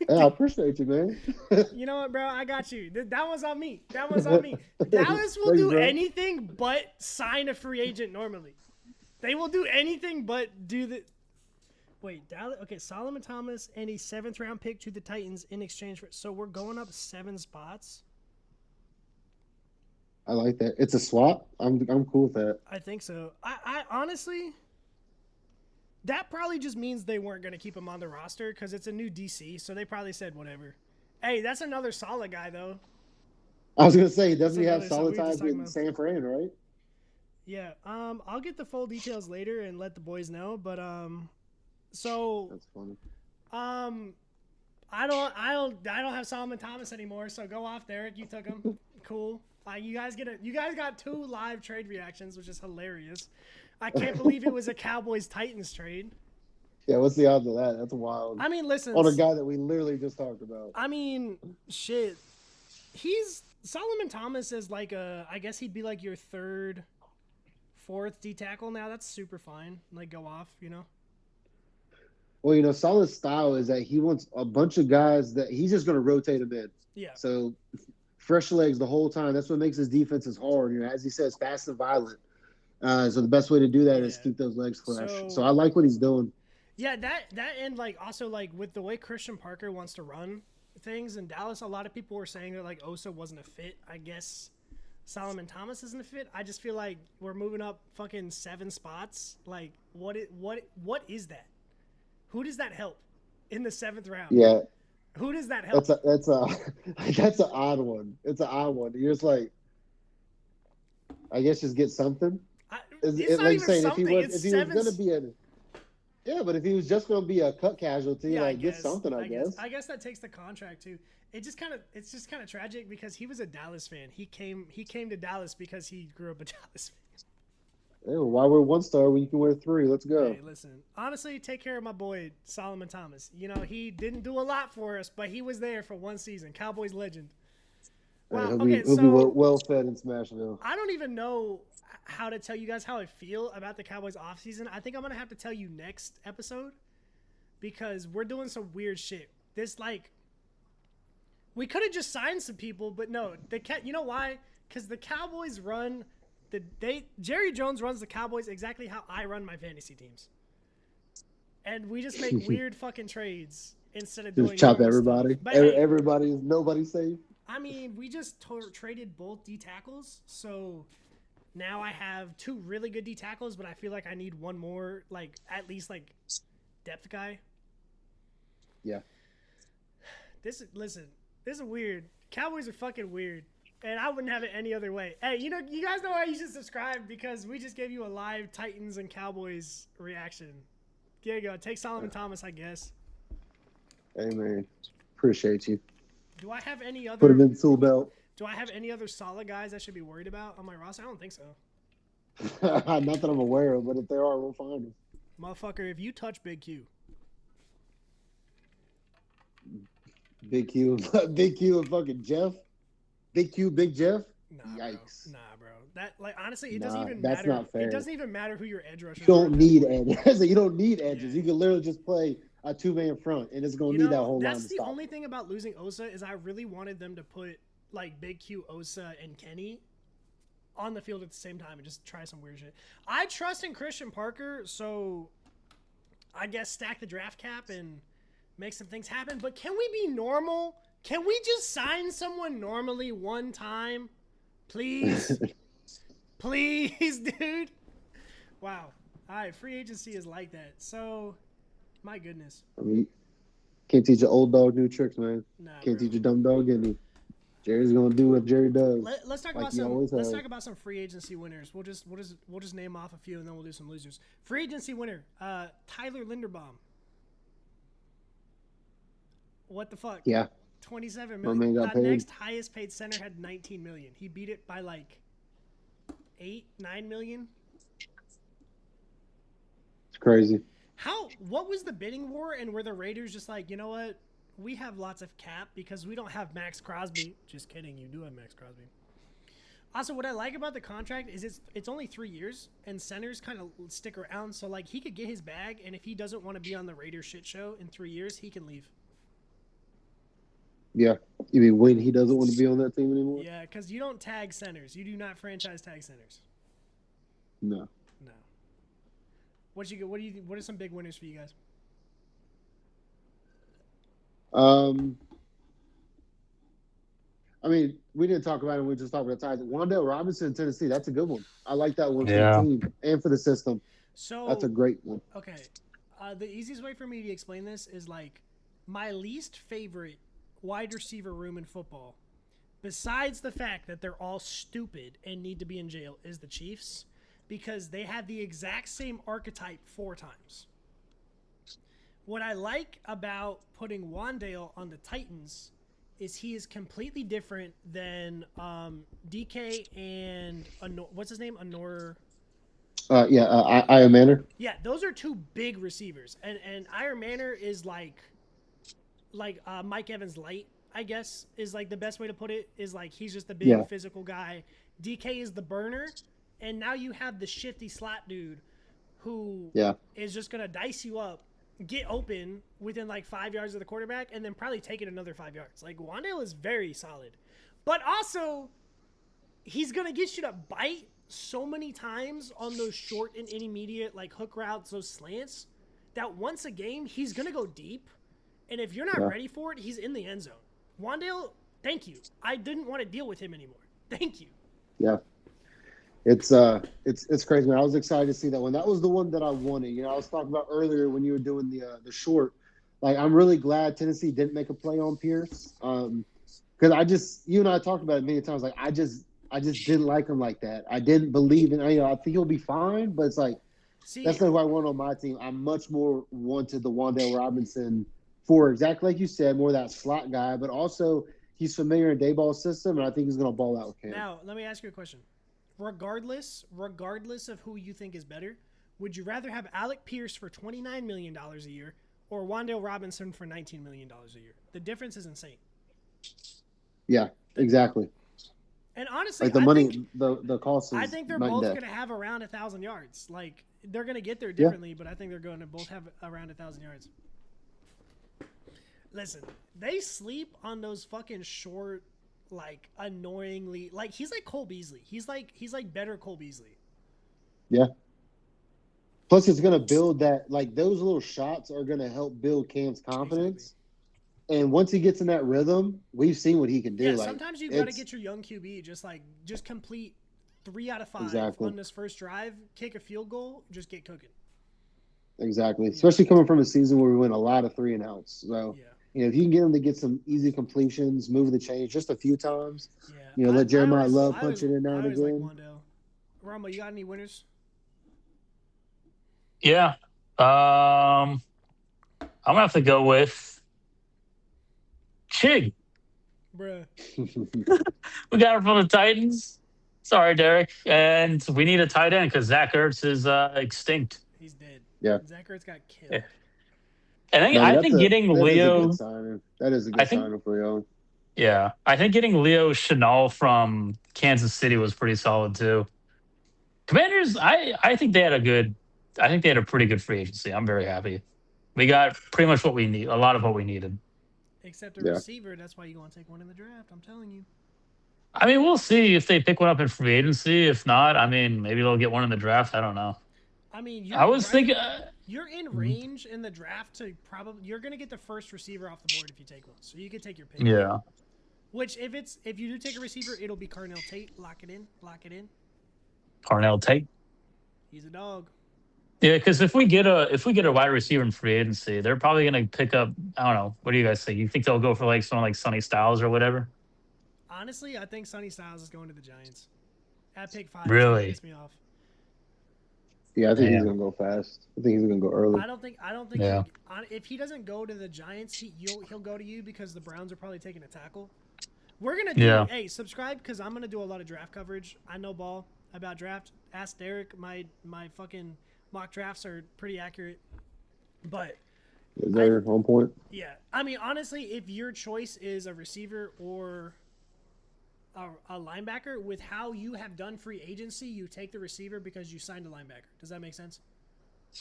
Yeah, I appreciate you, man. You know what, bro? I got you. That one's on me. That one's on me. Dallas will Thanks, do bro. anything but sign a free agent normally. They will do anything but do the. Wait, Dallas. Okay, Solomon Thomas and a 7th round pick to the Titans in exchange for. So we're going up 7 spots. I like that. It's a swap. I'm cool with that. I think so. I honestly. That probably just means they weren't going to keep him on the roster because it's a new DC, so they probably said whatever. Hey, that's another solid guy, though. I was gonna say, doesn't he have another- solid we were just ties talking with about- San Fran, right? Yeah, I'll get the full details later and let the boys know, but so That's funny. I don't have Solomon Thomas anymore, so go off, Derek. You took him. Cool. You guys got 2 live trade reactions, which is hilarious. I can't believe it was a Cowboys Titans trade. Yeah, what's the odds of that? That's wild. I mean, listen. On a guy that we literally just talked about. I mean, shit. Solomon Thomas is like I guess he'd be like your 3rd, 4th D tackle now. That's super fine. Like go off, you know. Well, Solid's style is that he wants a bunch of guys that he's just going to rotate them in. Yeah. So fresh legs the whole time. That's what makes his defenses hard. As he says, fast and violent. So the best way to do that is keep those legs fresh. So I like what he's doing. Yeah, that and like also like with the way Christian Parker wants to run things in Dallas, a lot of people were saying that like Osa wasn't a fit. I guess Solomon Thomas isn't a fit. I just feel like we're moving up fucking 7 spots. Like what is that? Who does that help in the 7th round? Yeah. Who does that help? That's an odd one. It's an odd one. You're just like, I guess just get something. It's not like even saying something. if he was gonna be but if he was just gonna be a cut casualty, get something. I guess. I guess that takes the contract too. It's just kind of tragic because he was a Dallas fan. He came to Dallas because he grew up a Dallas fan. Yeah, why wear 1 star when you can wear 3? Let's go. Hey, listen. Honestly, take care of my boy Solomon Thomas. He didn't do a lot for us, but he was there for 1 season. Cowboys legend. Wow. He'll Okay, be well fed in Smashville. I don't even know how to tell you guys how I feel about the Cowboys offseason. I think I'm gonna have to tell you next episode because we're doing some weird shit. We could have just signed some people, but no. You know why? Because the Cowboys run Jerry Jones runs the Cowboys exactly how I run my fantasy teams, and we just make weird fucking trades instead of doing just chop normal everybody. stuff. But hey, Nobody's safe. I mean, we just traded both D tackles, so now I have 2 really good D tackles, but I feel like I need 1 more, like at least like depth guy. Yeah. This is weird. Cowboys are fucking weird, and I wouldn't have it any other way. Hey, you guys know why you should subscribe because we just gave you a live Titans and Cowboys reaction. There you go. Take Solomon Thomas, I guess. Hey man, appreciate you. Do I have any other? Put him in the tool belt. Do I have any other solid guys I should be worried about on my roster? I don't think so. Not that I'm aware of, but if there are, we'll find them. Motherfucker, if you touch Big Q. Big Q and fucking Jeff. Big Q, Big Jeff. Yikes. Bro. That honestly, it doesn't even that's matter. Not fair. It doesn't even matter who your edge rushers You don't are. need edges. You don't need edges. Yeah. You can literally just play a 2-man front, and it's gonna need that whole line to That's the stop. only thing about losing Osa is I really wanted them to put like Big Q, Osa, and Kenny on the field at the same time and just try some weird shit. I trust in Christian Parker, so I guess stack the draft cap and make some things happen. But can we be normal? Can we just sign someone normally one time? Please? Please, dude? Wow. All right, free agency is like that. So, my goodness. I mean, can't teach an old dog new tricks, man. Nah, Can't bro. teach a dumb dog any. Jerry's gonna do what Jerry does. Let's talk like about he some. always Let's has. talk about some free agency winners. We'll just name off a few and then we'll do some losers. Free agency winner, Tyler Linderbaum. What the fuck? Yeah. 27 My million. man got paid. Next highest paid center had 19 million. He beat it by like 9 million. It's crazy. What was the bidding war, and were the Raiders just like, you know what? We have lots of cap because we don't have Max Crosby. Just kidding, you do have Max Crosby. Also, what I like about the contract is it's only 3 years, and centers kind of stick around. So like he could get his bag, and if he doesn't want to be on the Raiders shit show in 3 years, he can leave. Yeah. You mean when he doesn't want to be on that team anymore? Yeah, because you don't tag centers. You do not franchise tag centers. No. No. What are some big winners for you guys? I mean, we didn't talk about it. We just talked about ties. Wan'Dale Robinson, Tennessee. That's a good one. I like that one Yeah. for the team and for the system. So That's a great one. okay. The easiest way for me to explain this is like my least favorite wide receiver room in football, besides the fact that they're all stupid and need to be in jail, is the Chiefs, because they have the exact same archetype 4 times. What I like about putting Wan'Dale on the Titans is he is completely different than DK and what's his name? Iron Manor. Yeah, those are 2 big receivers, and Iron Manor is like Mike Evans light, I guess, is like the best way to put it. Is like he's just a big physical guy. DK is the burner, and now you have the shifty slot dude who is just gonna dice you up, get open within like 5 yards of the quarterback, and then probably take it another 5 yards. Like Wan'Dale is very solid, but also he's gonna get you to bite so many times on those short and intermediate like hook routes, those slants, that once a game he's gonna go deep, and if you're not ready for it, he's in the end zone. Wan'Dale, thank you. I didn't want to deal with him anymore. Thank you. Yeah. It's crazy, man. I was excited to see that one. That was the one that I wanted. You know, I was talking about earlier when you were doing the short. Like, I'm really glad Tennessee didn't make a play on Pierce. Because you and I talked about it many times. Like, I just didn't like him like that. I didn't believe in. I think he'll be fine, but it's like that's not who I want on my team. I'm much more wanted the Wan'Dale Robinson for exactly like you said, more that slot guy, but also he's familiar in Dayball's system, and I think he's going to ball out with Cam. Now, let me ask you a question. Regardless of who you think is better, would you rather have Alec Pierce for $29 million a year or Wan'Dale Robinson for $19 million a year? The difference is insane. Yeah, exactly. And honestly, like the cost is I think they're both going to have around 1,000 yards. Like, they're going to get there differently, but I think they're going to both have around 1,000 yards. Listen, they sleep on those fucking short, like annoyingly, like he's like Cole Beasley. He's like better Cole Beasley. Yeah. Plus, it's gonna build that. Like those little shots are gonna help build Cam's confidence. Exactly. And once he gets in that rhythm, we've seen what he can do. Yeah, like, sometimes you got to get your young QB just complete 3 out of 5 on this first drive, kick a field goal, just get cooking. Exactly. Especially coming from a season where we went a lot of 3 and outs. So. Yeah. if you can get him to get some easy completions, move the chains just a few times, Yeah. let Jeremiah Love punch it in now and again. Like Wando. Rambo, you got any winners? Yeah. I'm gonna have to go with Chig. Bruh. We got her from the Titans. Sorry, Derek. And we need a tight end because Zach Ertz is extinct. He's dead. Yeah. Zach Ertz got killed. Yeah. And I think getting Leo. That is a good signing for y'all. Yeah. I think getting Leo Chenal from Kansas City was pretty solid too. Commanders, I think they had a pretty good free agency. I'm very happy. We got pretty much what we need, a lot of what we needed. Except a receiver. That's why you're going to take one in the draft. I'm telling you. I mean, we'll see if they pick one up in free agency. If not, I mean, maybe they'll get one in the draft. I don't know. I mean, thinking you're in range in the draft to you're going to get the first receiver off the board if you take one. So you can take your pick. Yeah. Which if you do take a receiver, it'll be Carnell Tate. Lock it in. Carnell Tate. He's a dog. Yeah, because if we get a wide receiver in free agency, they're probably gonna pick up. I don't know. What do you guys think? You think they'll go for like someone like Sonny Styles or whatever? Honestly, I think Sonny Styles is going to the Giants. At pick 5, really piss me off. Yeah, I think he's gonna go fast. I think he's gonna go early. I don't think. Yeah. If he doesn't go to the Giants, he'll go to you because the Browns are probably taking a tackle. We're gonna do. Hey, subscribe because I'm gonna do a lot of draft coverage. I know ball about draft. Ask Derek. My fucking mock drafts are pretty accurate. But they're on point. Yeah, I mean, honestly, if your choice is a receiver or a linebacker, with how you have done free agency, you take the receiver because you signed a linebacker. Does that make sense?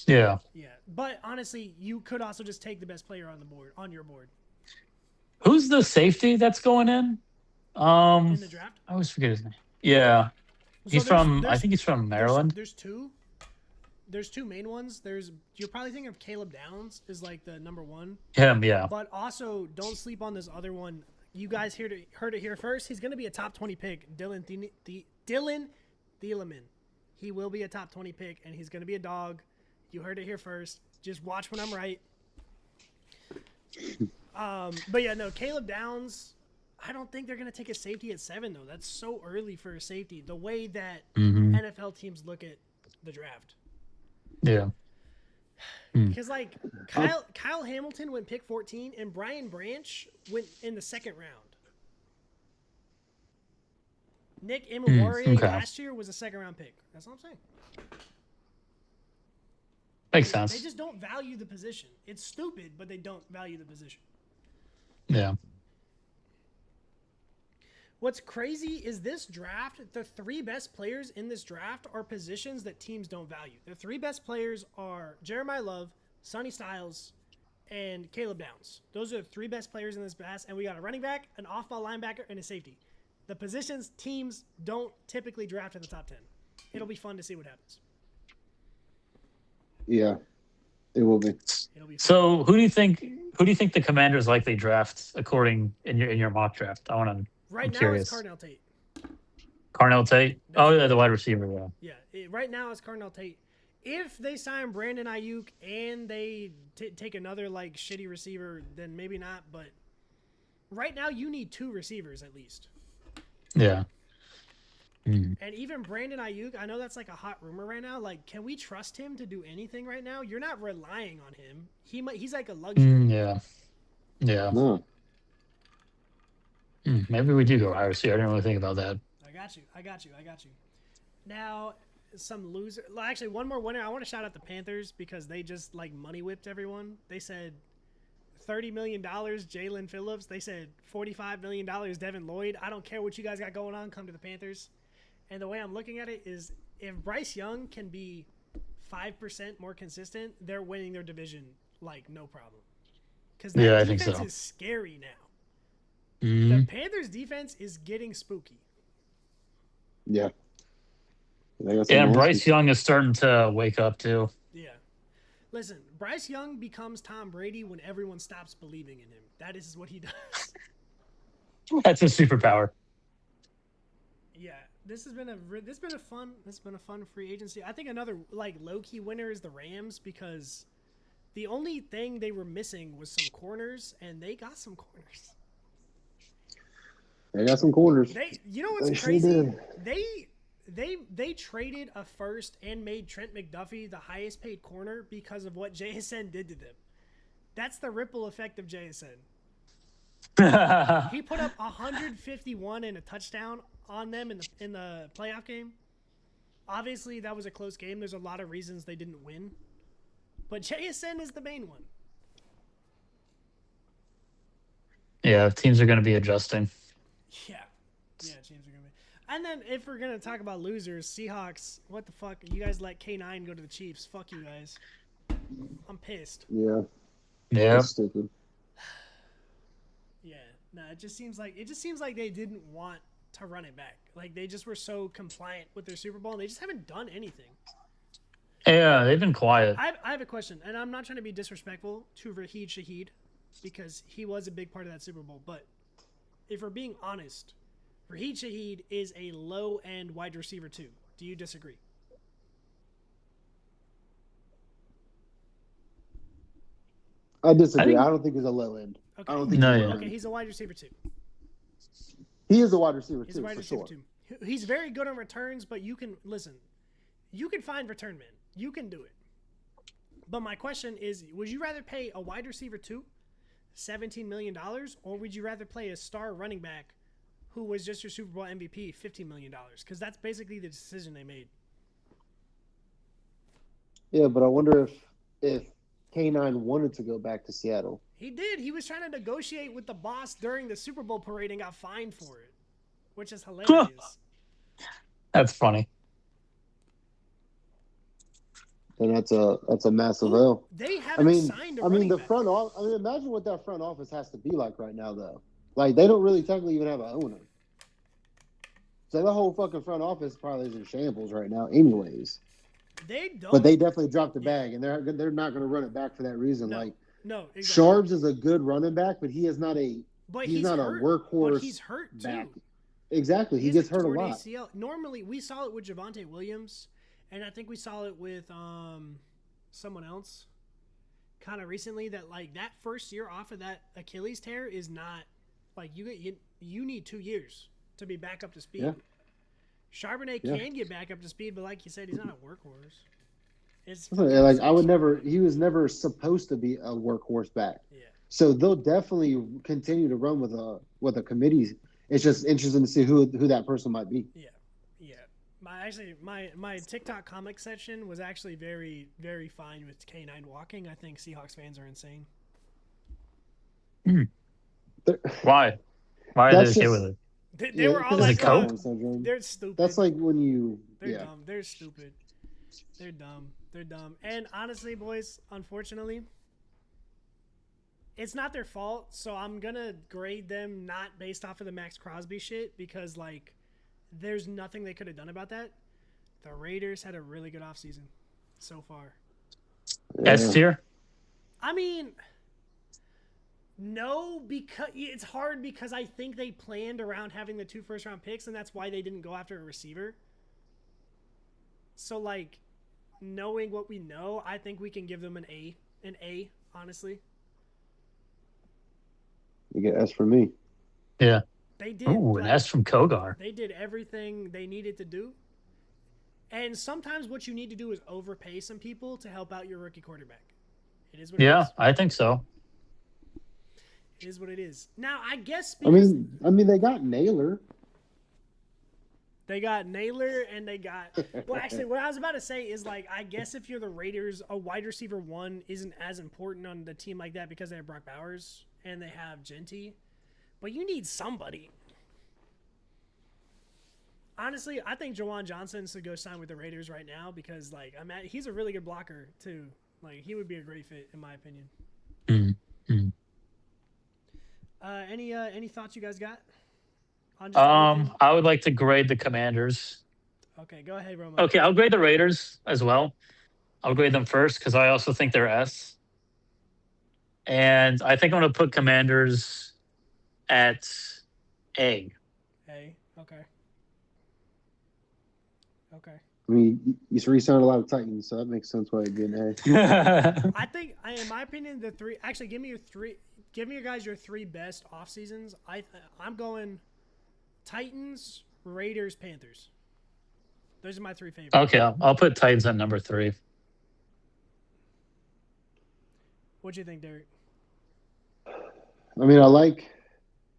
Yeah. Yeah, but honestly, you could also just take the best player on your board. Who's the safety that's going in? In the draft? I always forget his name. Yeah. So I think he's from Maryland. There's two main ones. You're probably thinking of Caleb Downs is like the number one. Him, yeah. But also don't sleep on this other one. You guys heard it here first. He's going to be a top 20 pick. Dylan Thieleman. He will be a top 20 pick, and he's going to be a dog. You heard it here first. Just watch when I'm right. But yeah, no, Caleb Downs, I don't think they're going to take a safety at 7, though. That's so early for a safety, the way that NFL teams look at the draft. Yeah. Because, like, Kyle Hamilton went pick 14, and Brian Branch went in the second round. Nick Imawari last year was a second-round pick. That's what I'm saying. Makes sense. They just don't value the position. It's stupid, but they don't value the position. Yeah. What's crazy is this draft, the 3 best players in this draft are positions that teams don't value. The 3 best players are Jeremiah Love, Sonny Styles, and Caleb Downs. Those are the 3 best players in this class, and we got a running back, an off-ball linebacker, and a safety. The positions teams don't typically draft in the top 10. It'll be fun to see what happens. Yeah, it will be. It'll be fun. So who do you think the Commanders likely draft according in your mock draft? Right now curious. it's Carnell Tate. Carnell Tate? Oh, yeah, the wide receiver. Yeah, right now it's Carnell Tate. If they sign Brandon Ayuk and they take another like shitty receiver, then maybe not. But right now you need 2 receivers at least. Yeah. And even Brandon Ayuk, I know that's like a hot rumor right now. Like, can we trust him to do anything right now? You're not relying on him. He's like a luxury. Yeah. No. Maybe we do go higher. See, I didn't really think about that. I got you. Now, some loser. Actually, one more winner. I want to shout out the Panthers because they just like money whipped everyone. They said $30 million Jalen Phillips. They said $45 million Devin Lloyd. I don't care what you guys got going on. Come to the Panthers. And the way I'm looking at it is if Bryce Young can be 5% more consistent, they're winning their division like no problem. Because that defense is scary now. The Panthers defense is getting spooky. Yeah. And Bryce Young is starting to wake up too. Yeah. Listen, Bryce Young becomes Tom Brady when everyone stops believing in him. That is what he does. That's a superpower. Yeah. This has been a fun free agency. I think another like low key winner is the Rams because The only thing they were missing was some corners, and they got some corners. They got some corners. You know what's They sure crazy? did. They traded a first and made Trent McDuffie the highest paid corner because of what JSN did to them. That's the ripple effect of JSN. He put up 151 and a touchdown on them in the playoff game. Obviously, that was a close game. There's a lot of reasons they didn't win. But JSN is the main one. Yeah, teams are going to be adjusting. Yeah, teams are going to be. And then if we're going to talk about losers, Seahawks, what the fuck? You guys let K9 go to the Chiefs. Fuck you guys. I'm pissed. Yeah. Yeah. That's stupid. Yeah. No, it just seems like they didn't want to run it back. Like, they just were so compliant with their Super Bowl, and they just haven't done anything. Yeah, they've been quiet. I have a question, and I'm not trying to be disrespectful to Raheed Shaheed because he was a big part of that Super Bowl, but if we're being honest, Raheed Shaheed is a low-end wide receiver too. Do you disagree? I disagree. I don't think he's a low end. Okay. I don't think Okay, he's a wide receiver too. He is a wide receiver He's a wide receiver too. He's very good on returns, but you can find return men. You can do it. But my question is, would you rather pay a wide receiver too, $17 million, or would you rather play a star running back who was just your Super Bowl MVP, $15 million? Because that's basically the decision they made. Yeah, but I wonder if K9 wanted to go back to Seattle. He did. He was trying to negotiate with the boss during the Super Bowl parade and got fined for it, which is hilarious. That's funny. And that's a massive L. They haven't signed a running back. Imagine what that front office has to be like right now, though. Like, they don't really technically even have an owner. So the whole fucking front office probably is in shambles right now, anyways. They don't. But they definitely dropped the bag, and they're not going to run it back for that reason. No, exactly. Sharps is a good running back, but he is not a he's not hurt, a workhorse. But he's hurt back. too. Exactly, he gets hurt a lot. ACL. Normally, we saw it with Javonte Williams, and I think we saw it with someone else kind of recently. That like that first year off of that Achilles tear is not like you need 2 years to be back up to speed. Yeah. Charbonnet can get back up to speed, but like you said, he's not a workhorse. He was never supposed to be a workhorse back. Yeah. So they'll definitely continue to run with a committee. It's just interesting to see who that person might be. Yeah. My TikTok comic section was actually very, very fine with K9 walking. I think Seahawks fans are insane. Why? Why are they okay with it? They were all like, they're stupid. That's like when you... They're dumb. They're stupid. They're dumb. They're dumb. And honestly, boys, unfortunately, it's not their fault. So I'm going to grade them not based off of the Max Crosby shit because, like, there's nothing they could have done about that. The Raiders had a really good offseason so far. S tier? I mean... No, because it's hard because I think they planned around having the 2 first-round picks, and that's why they didn't go after a receiver. So, like, knowing what we know, I think we can give them an A, honestly. You get S for me. Yeah. They did. Ooh, an S from Kogar. They did everything they needed to do. And sometimes what you need to do is overpay some people to help out your rookie quarterback. It is what it is. I think so. It is what it is. Now, I guess because they got Naylor. They got Naylor and they got... Well, actually, what I was about to say is, like, I guess if you're the Raiders, a wide receiver 1 isn't as important on the team like that because they have Brock Bowers and they have Genty. But you need somebody. Honestly, I think Jawan Johnson should go sign with the Raiders right now because, like, he's a really good blocker, too. Like, he would be a great fit, in my opinion. Mm-hmm. Any thoughts you guys got? I would like to grade the Commanders. Okay, go ahead, Romo. Okay, I'll grade the Raiders as well. I'll grade them first because I also think they're S. And I think I'm going to put Commanders at A. A, okay. Okay. I mean, you re-signed a lot of Titans, so that makes sense why you're getting A. I think, in my opinion, the three. Actually, give me your three. Give me, guys, your three best off seasons. I'm going Titans, Raiders, Panthers. Those are my three favorites. Okay, I'll put Titans at number 3. What do you think, Derek? I mean, I like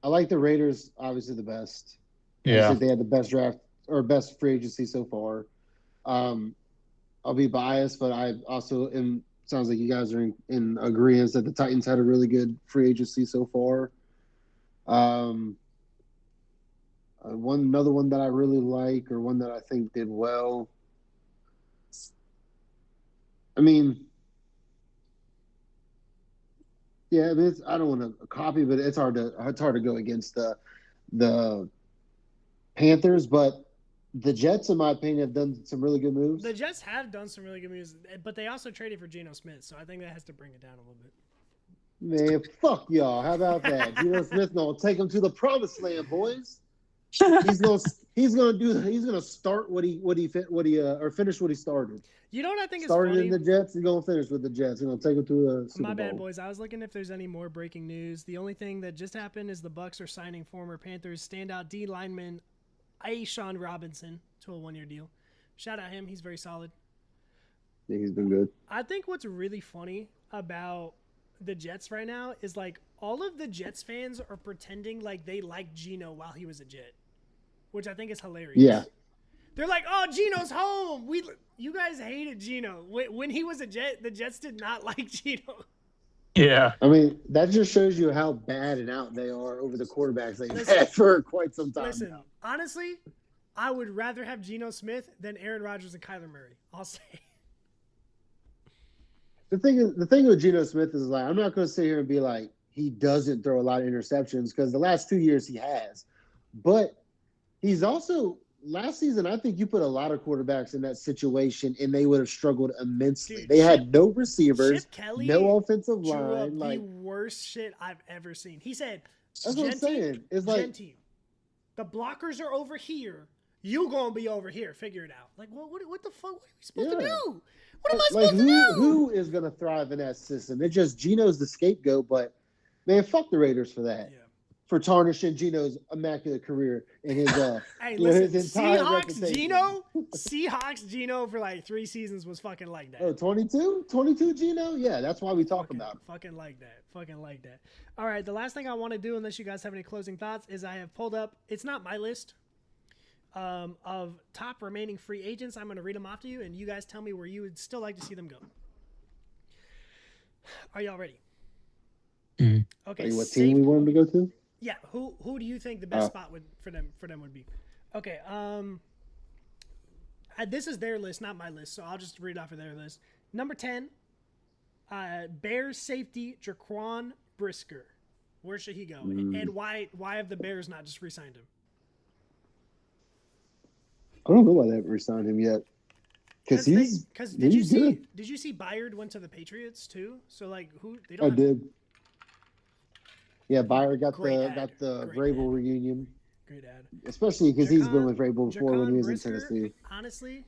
the Raiders, obviously the best. I Yeah. think they had the best draft or best free agency so far. I'll be biased, but I also am. Sounds like you guys are in agreement that the Titans had a really good free agency so far. Another one that I really like, or one that I think did well. I mean, yeah, I mean, I don't want to copy, but it's hard to go against the Panthers, but the Jets, in my opinion, have done some really good moves. The Jets have done some really good moves, but they also traded for Geno Smith, so I think that has to bring it down a little bit. Man, fuck y'all. How about that? Geno Smith gonna take them to the promised land, boys. He's gonna start what he or finish what he started. You know what I think Started is funny? in the Jets, he's gonna finish with the Jets. He's gonna take them to a Super My bad, Bowl. boys. I was looking if there's any more breaking news. The only thing that just happened is the Bucks are signing former Panthers standout D lineman Aishawn Robinson to a 1-year deal. Shout out him. He's very solid. Yeah, he's been good. I think what's really funny about the Jets right now is like all of the Jets fans are pretending like they liked Geno while he was a Jet, which I think is hilarious. Yeah. They're like, "Oh, Geno's home. You guys hated Geno when he was a Jet. The Jets did not like Geno." Yeah. I mean, that just shows you how bad and out they are over the quarterbacks they've had for quite some time. Listen, now. honestly, I would rather have Geno Smith than Aaron Rodgers and Kyler Murray. I'll say. The thing with Geno Smith is like, I'm not going to sit here and be like he doesn't throw a lot of interceptions because the last 2 years he has, but he's also last season. I think you put a lot of quarterbacks in that situation and they would have struggled immensely. Dude, they had no receivers, Chip Kelly no offensive drew line. up Like the worst shit I've ever seen. He said, that's what I'm saying. It's like Genty, the blockers are over here. You gonna be over here. Figure it out. Like, what the fuck? What are we supposed to do? What am I supposed to do? Who is going to thrive in that system? It's just Geno's the scapegoat, but man, fuck the Raiders for that. Yeah. For tarnishing Geno's immaculate career and his Hey, his listen, entire Seahawks Geno for like 3 seasons was fucking like that. Oh, 22 Geno? Yeah, that's why we talk about him. Fucking like that. All right, the last thing I want to do, unless you guys have any closing thoughts, is I have pulled up, it's not my list of top remaining free agents. I'm going to read them off to you, and you guys tell me where you would still like to see them go. Are y'all ready? Mm-hmm. Okay. What team we want him to go to? Yeah, who do you think the best spot for them would be? Okay, this is their list, not my list, so I'll just read off of their list. Number 10, Bears safety Jaquan Brisker. Where should he go? And why have the Bears not just re-signed him? I don't know why they haven't re-signed him yet. Because did you see Byard went to the Patriots too? So like they don't. I did. Yeah, Byard got Great the Vrabel reunion. Great ad. Especially because he's been with Vrabel before when he was Brisker, in Tennessee. Honestly,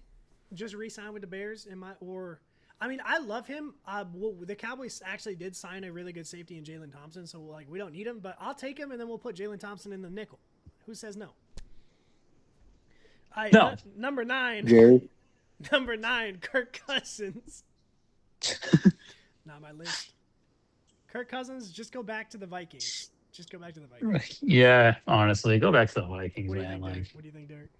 just re-signed with the Bears I love him. The Cowboys actually did sign a really good safety in Jalen Thompson, so like we don't need him, but I'll take him and then we'll put Jalen Thompson in the nickel. Who says no? All right, No. Number 9. Jerry. Number 9, Kirk Cousins. Not my list. Kirk Cousins, just go back to the Vikings. Yeah, honestly, go back to the Vikings, What do you man. think, Derek? Like, What do you think, Derek?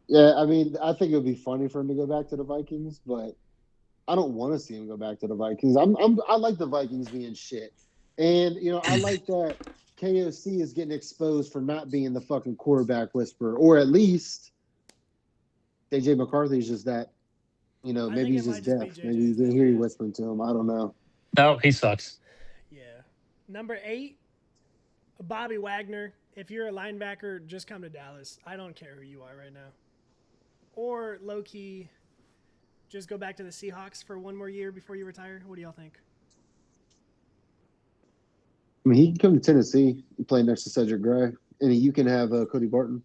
Yeah, I mean, I think it would be funny for him to go back to the Vikings, but I don't want to see him go back to the Vikings. I like the Vikings being shit, and I like that KOC is getting exposed for not being the fucking quarterback whisperer, or at least AJ McCarthy's just that. Maybe he's just deaf. Maybe you didn't hear you whispering to him. I don't know. no, he sucks. Yeah. Number 8, Bobby Wagner. If you're a linebacker, just come to Dallas. I don't care who you are right now. Or low-key, just go back to the Seahawks for one more year before you retire. What do y'all think? I mean, he can come to Tennessee and play next to Cedric Gray, and you can have Cody Barton.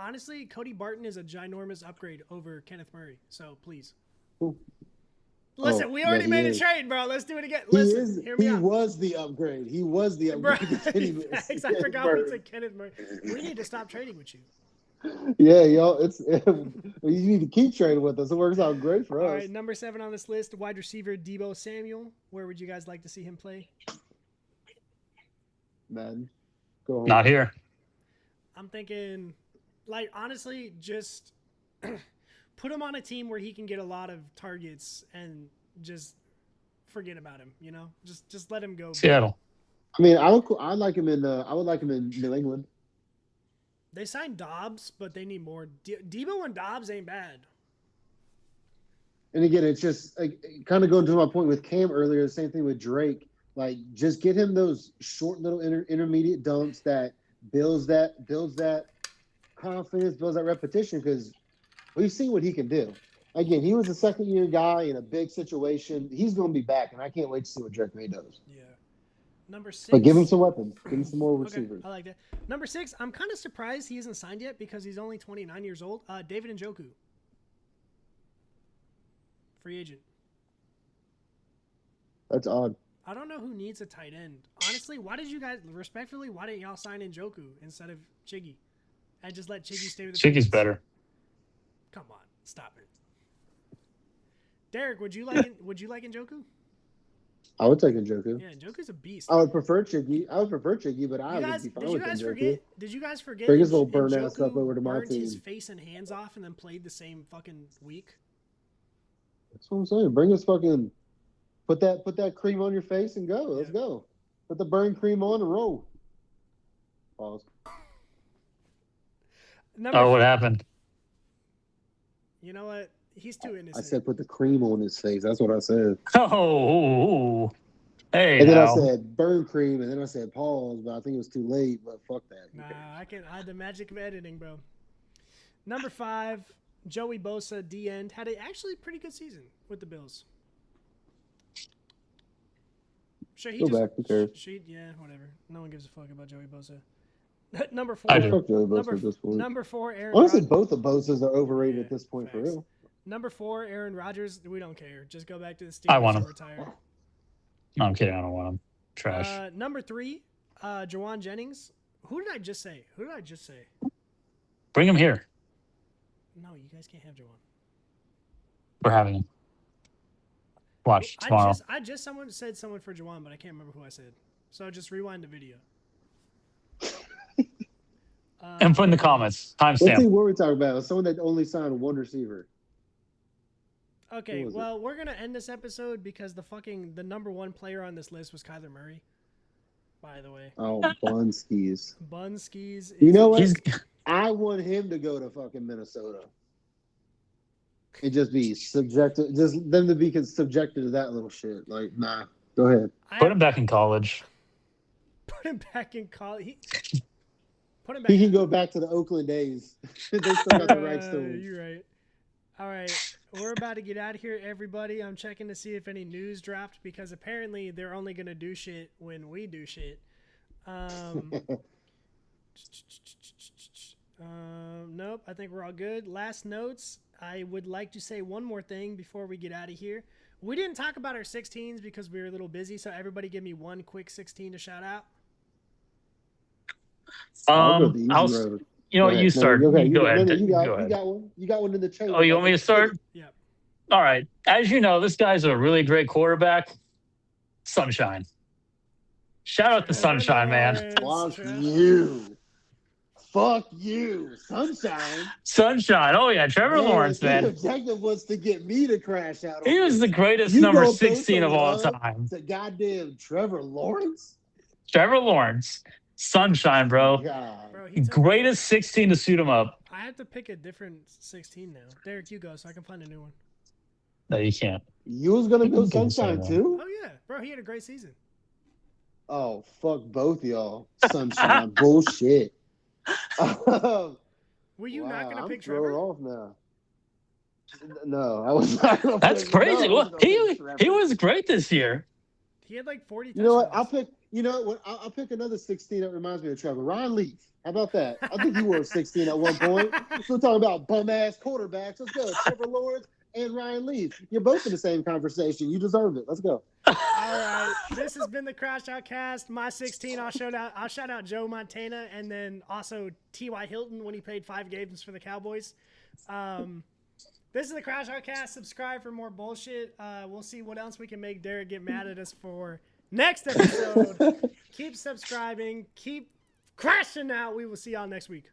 honestly, Cody Barton is a ginormous upgrade over Kenneth Murray. So please. Ooh. Listen, we yeah, already he made a is. trade, bro. Let's do it again. He Listen, is. hear me He out. was the upgrade. He was the Bro, upgrade. to Kenny facts, I Kenneth forgot we Murray. took Kenneth Murray. We need to stop trading with you. Yeah, y'all. It's you need to keep trading with us. It works out great for All us. right, number 7 on this list, wide receiver Deebo Samuel. Where would you guys like to see him play? Man, go home. Not here. I'm thinking, like, honestly, just put him on a team where he can get a lot of targets and just forget about him. You know, just let him go. Seattle. I mean, I would like him in. I would like him in New England. They signed Dobbs, but they need more. Deebo and Dobbs ain't bad. And again, it's just like, kind of going to my point with Cam earlier. The same thing with Drake. Like, just get him those short little intermediate dumps that builds that confidence, builds that repetition. Because we've seen what he can do. Again, he was a second-year guy in a big situation. He's going to be back, and I can't wait to see what Drake May does. Yeah. Number 6. But give him some weapons. Give him some more receivers. Okay, I like that. Number 6, I'm kind of surprised he isn't signed yet because he's only 29 years old. David Njoku. Free agent. That's odd. I don't know who needs a tight end. Honestly, why didn't y'all sign Njoku instead of Chiggy? And just let Chiggy stay with the Chicky's Patriots? better. Come on, stop it. Derek, would you like Njoku? I would take Njoku. Yeah, Njoku's a beast. I would prefer Chiggy, but I would be fine with Njoku. Did you guys forget? Bring his little burn ass Njoku up over to my burnt his team. face and hands off and then played the same fucking week? That's what I'm saying. Bring his fucking put that cream on your face and go. Let's go. Put the burn cream on and roll. Pause. What happened? You know what? He's too innocent. I said put the cream on his face. That's what I said. Oh, hey. And then now. I said burn cream, and then I said pause, but I think it was too late. But fuck that. Nah, I had the magic of editing, bro. Number 5, Joey Bosa, D-end, had an actually pretty good season with the Bills. Sure, Go back. Who cares? Yeah, whatever. No one gives a fuck about Joey Bosa. Number 4. I do. Fuck Joey Bosa at this point. Number 4, Aaron Honestly, Rodgers. both of Bosa's are overrated at this point facts. for real. Number 4, Aaron Rodgers. We don't care. Just go back to the Steelers I want him. and retire. No, I'm kidding. I don't want him. Trash. Number 3, Jawan Jennings. Who did I just say? Bring him here. No, you guys can't have Jawan. We're having him. Watch tomorrow. Someone said someone for Jawan, but I can't remember who I said. So just rewind the video. And put in the comments. What Timestamp. team were we talking about? Someone that only signed one receiver. Okay, well, we're gonna end this episode because the number 1 player on this list was Kyler Murray. By the way. Oh, Bunskis. Bunskis. You know what? I want him to go to fucking Minnesota. And just be subjected, just them to be subjected to that little shit. Like, nah, go ahead. Put him back in college. Put him back in college. Put him back. He can go back to the Oakland days. They still got the rights to him. You're right. All right. We're about to get out of here, everybody. I'm checking to see if any news dropped because apparently they're only going to do shit when we do shit. Nope. I think we're all good. Last notes. I would like to say one more thing before we get out of here. We didn't talk about our 16s because we were a little busy, so everybody give me one quick 16 to shout out. You start. Okay, go ahead. You got one. You got one in the chain. Oh, you want me to start? Yeah. All right. As you know, this guy's a really great quarterback. Sunshine. Shout out to Sunshine, man. Fuck you. Sunshine. Sunshine. Oh, yeah. Trevor Lawrence, man. The objective was to get me to crash out. He was the greatest number 16 of all time. The goddamn Trevor Lawrence? Trevor Lawrence. Sunshine, bro. Bro, greatest 16 to suit him up. I have to pick a different 16 now. Derek, you go so I can find a new one. No, you can't. You was going to go Sunshine too? Oh, yeah. Bro, he had a great season. Oh, fuck both y'all. Sunshine. Bullshit. Were you not going to pick Trevor? Trevor? Off now. No, I was not going to That's crazy. He was great this year. He had like 40 touchdowns. You know what? You know what? I'll pick another 16 that reminds me of Trevor. Ryan Leaf. How about that? I think he wore 16 at one point. We're talking about bum-ass quarterbacks. Let's go. Trevor Lawrence and Ryan Leaf. You're both in the same conversation. You deserve it. Let's go. All right, this has been the CrashOut Cast. My 16. I'll shout out Joe Montana and then also T.Y. Hilton when he played 5 games for the Cowboys. This is the CrashOut Cast. Subscribe for more bullshit. We'll see what else we can make Derek get mad at us for next episode. Keep subscribing. Keep crashing out. We will see y'all next week.